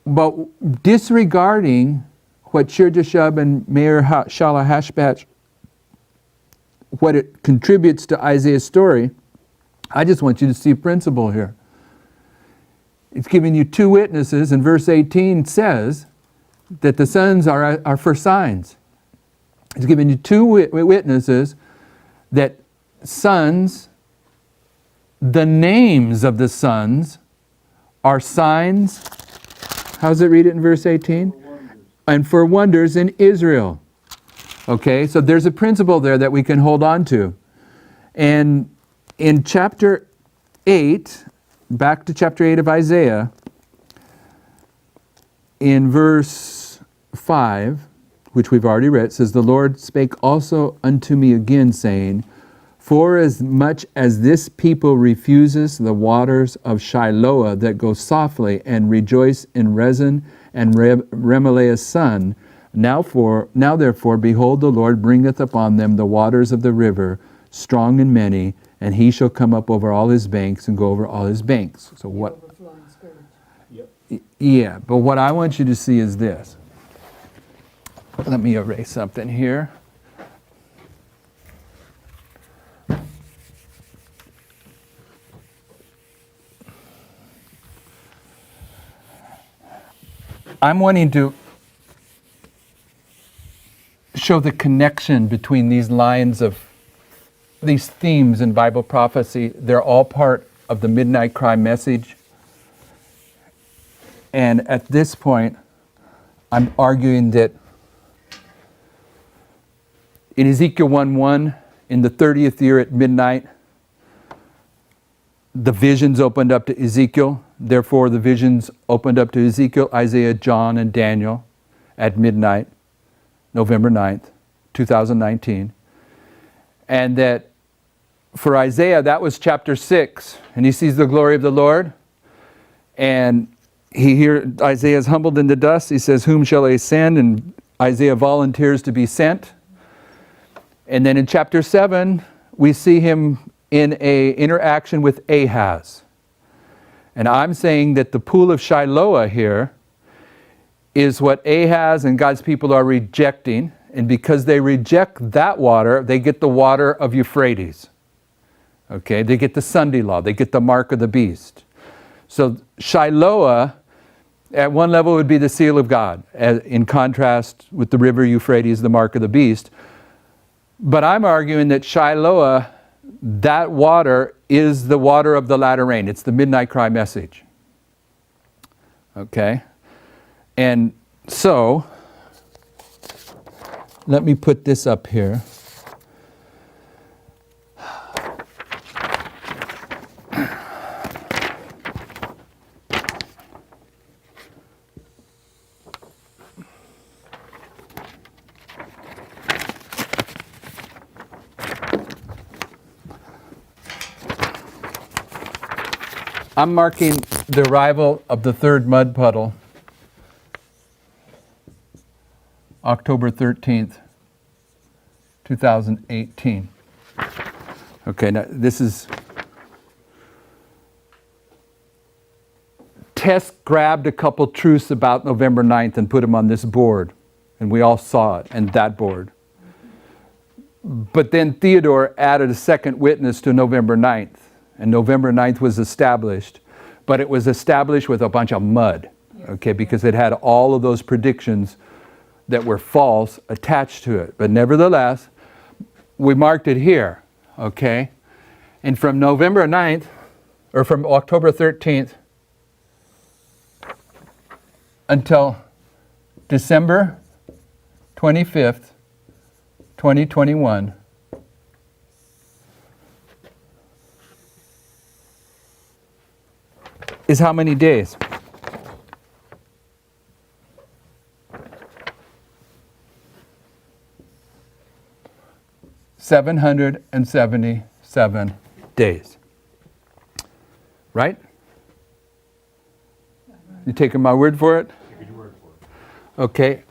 But disregarding what Shir-Jashub and Meir Shalahashbaz, what it contributes to Isaiah's story, I just want you to see a principle here. It's giving you two witnesses, and verse 18 says that the sons are for signs. It's giving you two witnesses that sons, the names of the sons are signs. How does it read it in verse 18? And for wonders in Israel. Okay, so there's a principle there that we can hold on to. And in chapter 8, back to chapter 8 of Isaiah, in verse 5, which we've already read, says, the Lord spake also unto me again, saying, for as much as this people refuses the waters of Shiloah that go softly and rejoice in Rezin and Remaliah's son, now therefore, behold, the Lord bringeth upon them the waters of the river, strong and many, and he shall come up over all his banks and go over all his banks. So what? Overflowing scourge. Yeah, but what I want you to see is this. Let me erase something here. I'm wanting to show the connection between these lines of these themes in Bible prophecy. They're all part of the midnight cry message. And at this point, I'm arguing that in Ezekiel 1:1, in the 30th year at midnight, the visions opened up to Ezekiel. Therefore, the visions opened up to Ezekiel, Isaiah, John, and Daniel at midnight, November 9th, 2019. And that for Isaiah, that was chapter 6. And he sees the glory of the Lord. And Isaiah is humbled in the dust. He says, whom shall I send? And Isaiah volunteers to be sent. And then in chapter 7, we see him in an interaction with Ahaz. And I'm saying that the pool of Shiloah here is what Ahaz and God's people are rejecting. And because they reject that water, they get the water of Euphrates. Okay, they get the Sunday law, they get the mark of the beast. So Shiloah, at one level, would be the seal of God, in contrast with the river Euphrates, the mark of the beast. But I'm arguing that Shiloah, that water, is the water of the latter rain. It's the midnight cry message. Okay? And so, let me put this up here. I'm marking the arrival of the third mud puddle, October 13th, 2018. Okay, now this is... Tess grabbed a couple truths about November 9th and put them on this board. And we all saw it, and that board. But then Theodore added a second witness to November 9th. And November 9th was established, but it was established with a bunch of mud, okay, because it had all of those predictions that were false attached to it. But nevertheless, we marked it here, okay? And from November 9th, or from October 13th, until December 25th, 2021, is how many days? $777 days. Right? You taking my word for it? Take your word for it. Okay.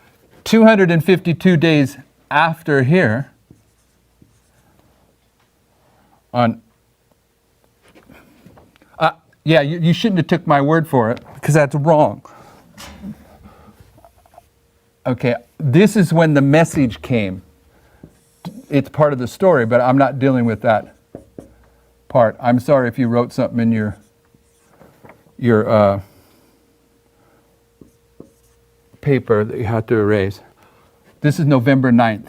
252 days after here, on yeah, you shouldn't have took my word for it, because that's wrong. Okay, this is when the message came. It's part of the story, but I'm not dealing with that part. I'm sorry if you wrote something in your paper that you had to erase. This is November 9th,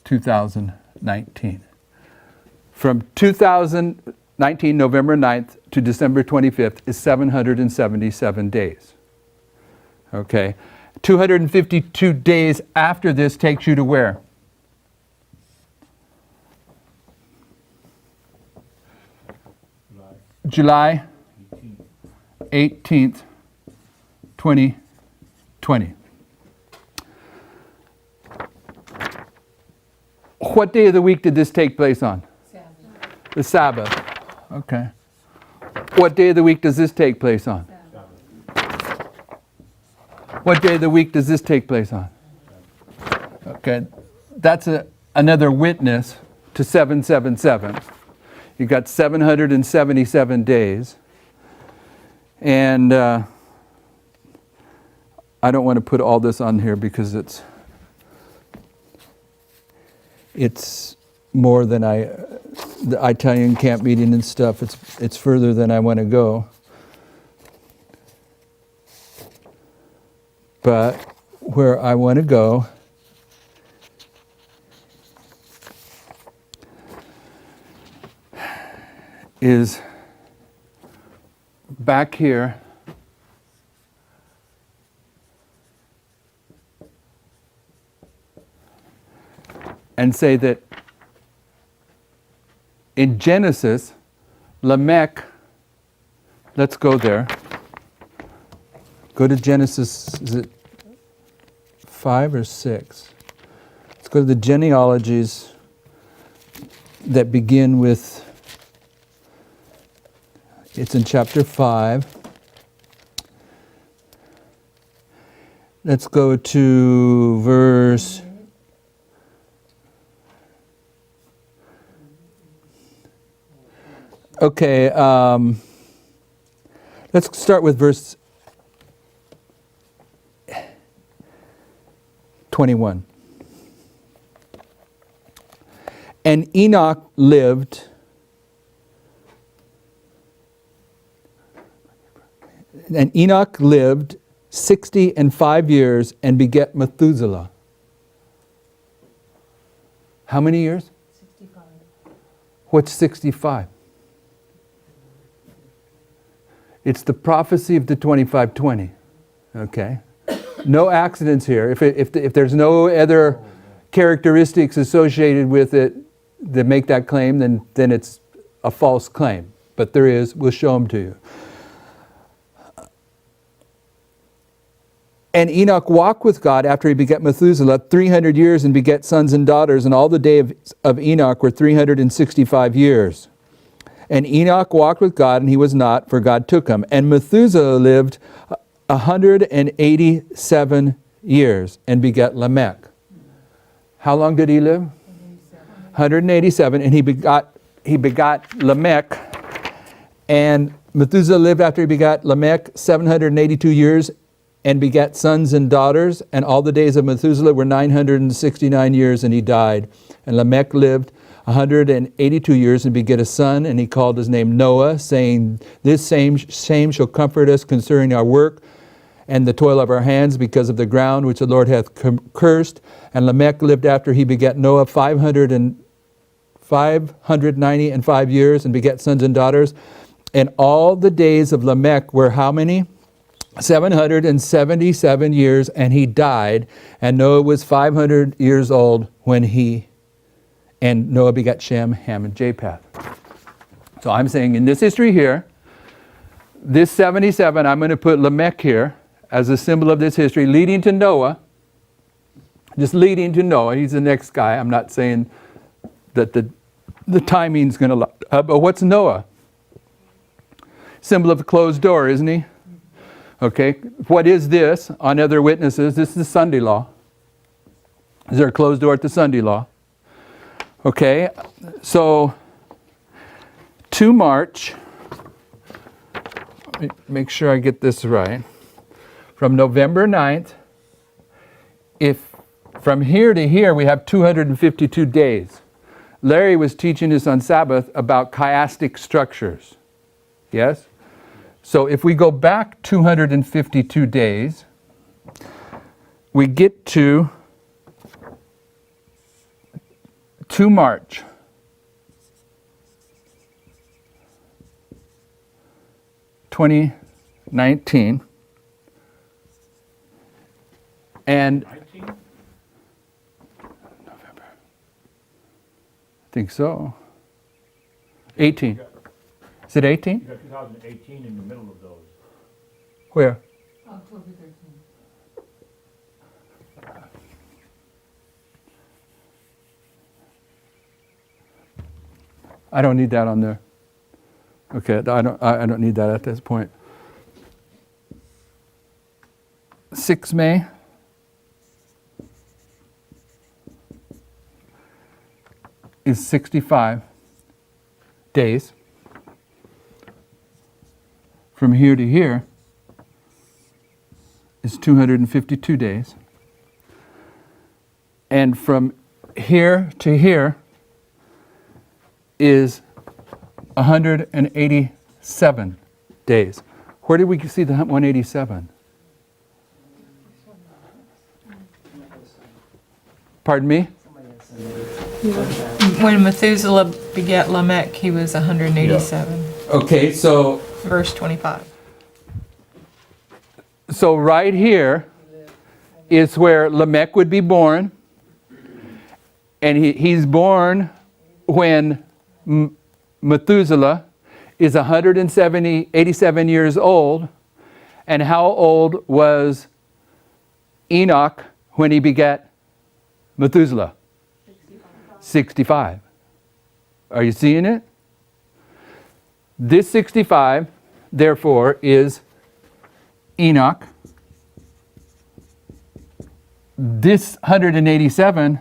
2019. From 2019, November 9th to December 25th is 777 days. Okay. 252 days after this takes you to where? July 18th, 2020. What day of the week did this take place on? The Sabbath. Okay. What day of the week does this take place on? What day of the week does this take place on? Okay. That's another witness to 777. You got 777 days. And I don't want to put all this on here because it's more than the Italian camp meeting and stuff. It's further than I want to go. But where I want to go is back here and say that in Genesis, Lamech, let's go there. Go to Genesis, is it 5 or 6? Let's go to the genealogies that begin with, it's in chapter 5. Let's go to verse... Okay, let's start with verse 21. And Enoch lived 65 years and beget Methuselah. How many years? 65. What's 65? It's the prophecy of the 2520. Okay? No accidents here. If there's no other characteristics associated with it that make that claim, then it's a false claim. But there is. We'll show them to you. And Enoch walked with God after he begat Methuselah 300 years and begat sons and daughters, and all the days of Enoch were 365 years. And Enoch walked with God, and he was not, for God took him. And Methuselah lived 187 years and begat Lamech. How long did he live? 187. And he begot Lamech. And Methuselah lived after he begat Lamech 782 years and begat sons and daughters. And all the days of Methuselah were 969 years, and he died. And Lamech lived 182 years and begat a son, and he called his name Noah, saying, this same shall comfort us concerning our work and the toil of our hands, because of the ground which the Lord hath cursed. And Lamech lived after he begat Noah 595 years and begat sons and daughters. And all the days of Lamech were how many? 777 years, and he died. And Noah was 500 years old and Noah begat Shem, Ham, and Japheth. So I'm saying in this history here, this 77, I'm going to put Lamech here as a symbol of this history, leading to Noah. Just leading to Noah. He's the next guy. I'm not saying that the timing's going to line up. But what's Noah? Symbol of the closed door, isn't he? Okay. What is this on other witnesses? This is the Sunday law. Is there a closed door at the Sunday law? Okay, so to March, let me make sure I get this right. From November 9th, if from here to here we have 252 days. Larry was teaching us on Sabbath about chiastic structures. Yes? So if we go back 252 days, we get to March. (2019) and 19? November. I think so. 18. Is it 18? You got 2018 in the middle of those. Where? October 13th. I don't need that on there. Okay, I don't need that at this point. 6 May. Is 65 days. From here to here is 252 days. And from here to here is 187 days. Where did we see the 187? Pardon me? When Methuselah begat Lamech, he was 187. Okay, so Verse 25. So right here is where Lamech would be born. And he's born when Methuselah is 87 years old. And how old was Enoch when he begat Methuselah? 65. Are you seeing it? This 65, therefore, is Enoch. This 187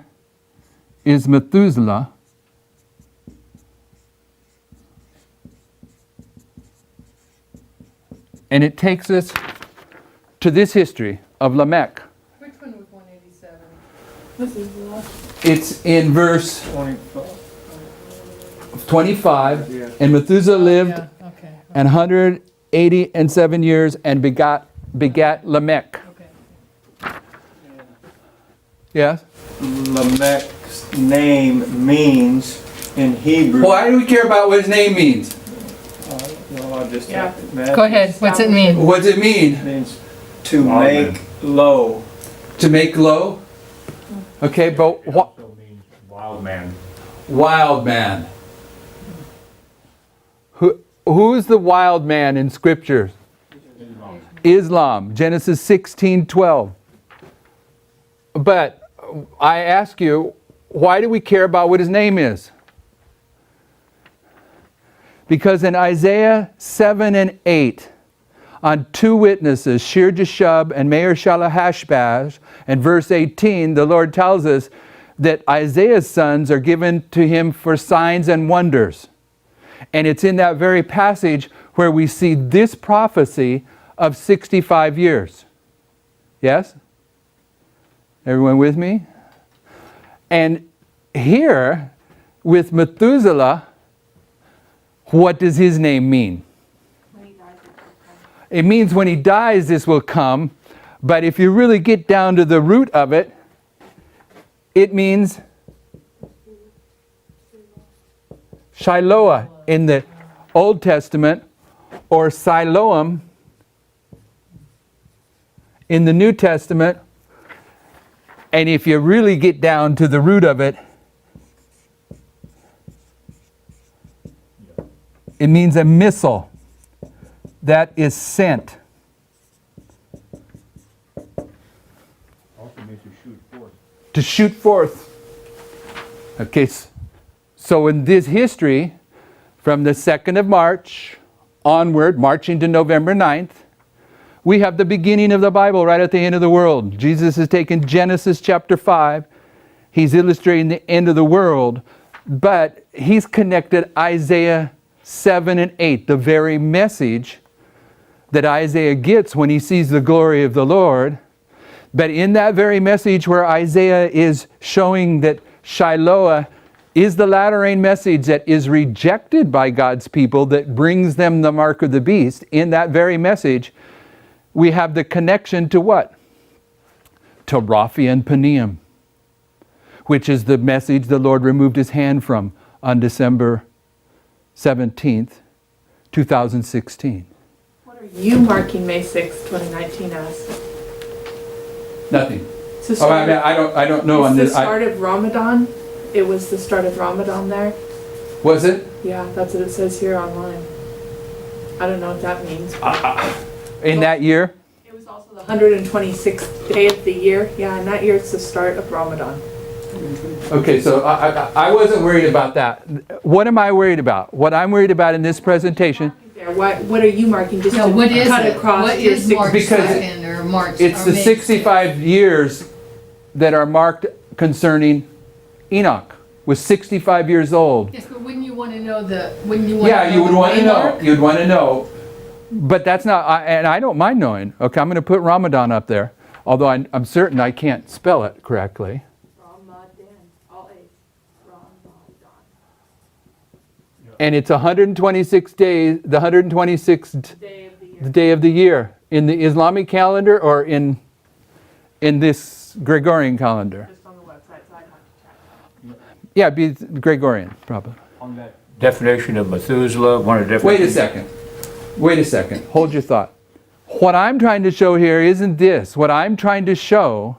is Methuselah. And it takes us to this history of Lamech. Which one was 187? This is the last. It's in verse 25. Yeah. And Methuselah lived Yeah, okay. 187 years and begat Lamech. Okay. Yes? Lamech's name means in Hebrew. Why do we care about what his name means? Well, I just Yeah. Go ahead. What's it mean? What does it mean? It means to Wild make man. low. To make low? Okay, but It also means wild man. wild man. Who is the wild man in Scripture? Islam, Genesis 16:12. But I ask you, why do we care about what his name is? Because in Isaiah 7 and 8, on two witnesses, Shir Jashub and Meir Shalahashbaz, and verse 18, the Lord tells us that Isaiah's sons are given to him for signs and wonders. And it's in that very passage where we see this prophecy of 65 years. Yes? Everyone with me? And here, with Methuselah, what does his name mean? It means when he dies, this will come. But if you really get down to the root of it, it means Shiloah in the Old Testament, or Siloam in the New Testament. And if you really get down to the root of it, it means a missile that is sent. Also means to shoot forth. To shoot forth. Okay, so in this history, from the 2nd of March onward, marching to November 9th, we have the beginning of the Bible right at the end of the world. Jesus has taken Genesis chapter 5. He's illustrating the end of the world, but he's connected Isaiah 7 and 8, the very message that Isaiah gets when he sees the glory of the Lord. But in that very message where Isaiah is showing that Shiloah is the latter-rain message that is rejected by God's people, that brings them the mark of the beast, in that very message, we have the connection to what? To Raphi and Peniam, which is the message the Lord removed his hand from on December 17th, 2016. What are you marking May 6th, 2019 as? Nothing. It's the Oh, start of- I don't know on It's the this. start of Ramadan. It was the start of Ramadan there. Was it? Yeah, that's what it says here online. I don't know what that means. In that year? It was also the 126th day of the year. Yeah, and that year it's the start of Ramadan. Okay, so I wasn't worried about that. What am I worried about? What I'm worried about in this presentation, There, what are you marking? Just No, to what is cut it? across What your is six- March Because 2nd or March? it's or the May 65 years that are marked concerning Enoch, was 65 years old. Yes, but wouldn't you want to know wouldn't you want to know Yeah, you would the want to know. waymark? You'd want to know. But that's not, and I don't mind knowing. Okay, I'm going to put Ramadan up there, although I'm certain I can't spell it correctly. Ramadan, all A's. Ramadan. And it's 126 days, the 126th Day of the year. the day of the year in the Islamic calendar, or in this Gregorian calendar. Just on the website, so I'd have to check. Yeah, it'd be Gregorian, probably. On that definition of Methuselah, one of the definitions. Wait a second. Hold your thought. What I'm trying to show here isn't this. What I'm trying to show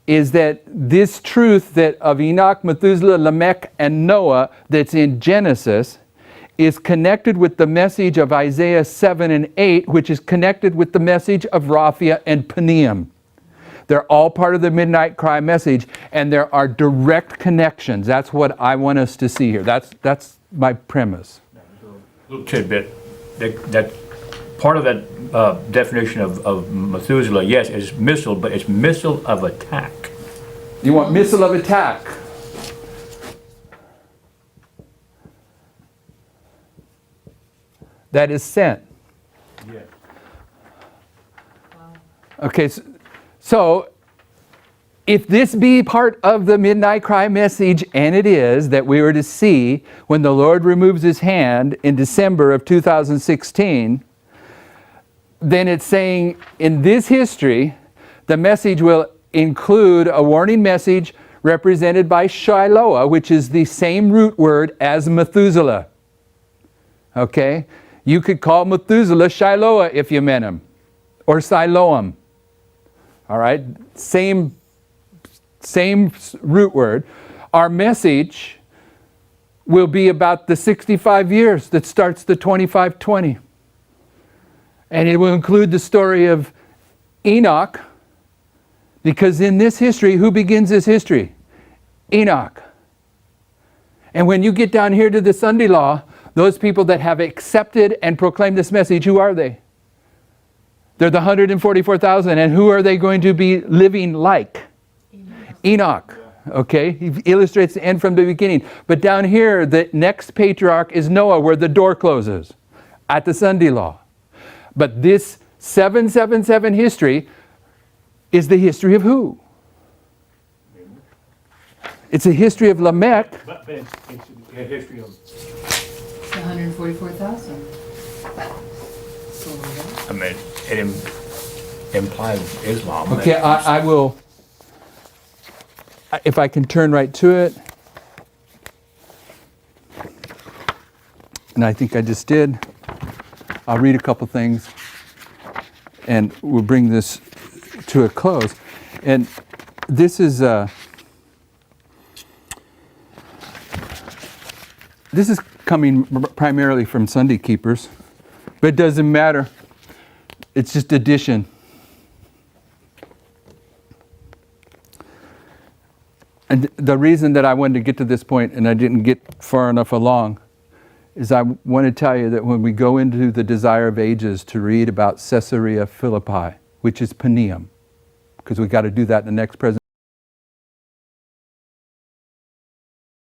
is that this truth that of Enoch, Methuselah, Lamech, and Noah that's in Genesis is connected with the message of Isaiah 7 and 8, which is connected with the message of Raphia and Peniam. They're all part of the midnight cry message, and there are direct connections. That's what I want us to see here. That's my premise. Little tidbit, that part of that definition of Methuselah, yes, is missile, but it's missile of attack. You want missile of attack. That is sent. Yes. Okay, so if this be part of the midnight cry message, and it is, that we were to see when the Lord removes his hand in December of 2016, then it's saying in this history, the message will include a warning message represented by Shiloah, which is the same root word as Methuselah. Okay? You could call Methuselah Shiloah if you meant him, or Siloam. All right? Same root word. Our message will be about the 65 years that starts the 2520. And it will include the story of Enoch, because in this history, who begins this history? Enoch. And when you get down here to the Sunday law, those people that have accepted and proclaimed this message, who are they? They're the 144,000. And who are they going to be living like? Enoch. Okay? He illustrates the end from the beginning. But down here, the next patriarch is Noah, where the door closes at the Sunday law. But this 777 history is the history of who? It's a history of Lamech. But it's a history of, 144,000. I mean, it implies Islam. Okay, I will, if I can turn right to it. And I think I just did. I'll read a couple things and we'll bring this to a close. And this is coming primarily from Sunday keepers, but it doesn't matter. It's just addition. And the reason that I wanted to get to this point and I didn't get far enough along is I want to tell you that when we go into the Desire of Ages to read about Caesarea Philippi, which is Peniam, because we've got to do that in the next presentation.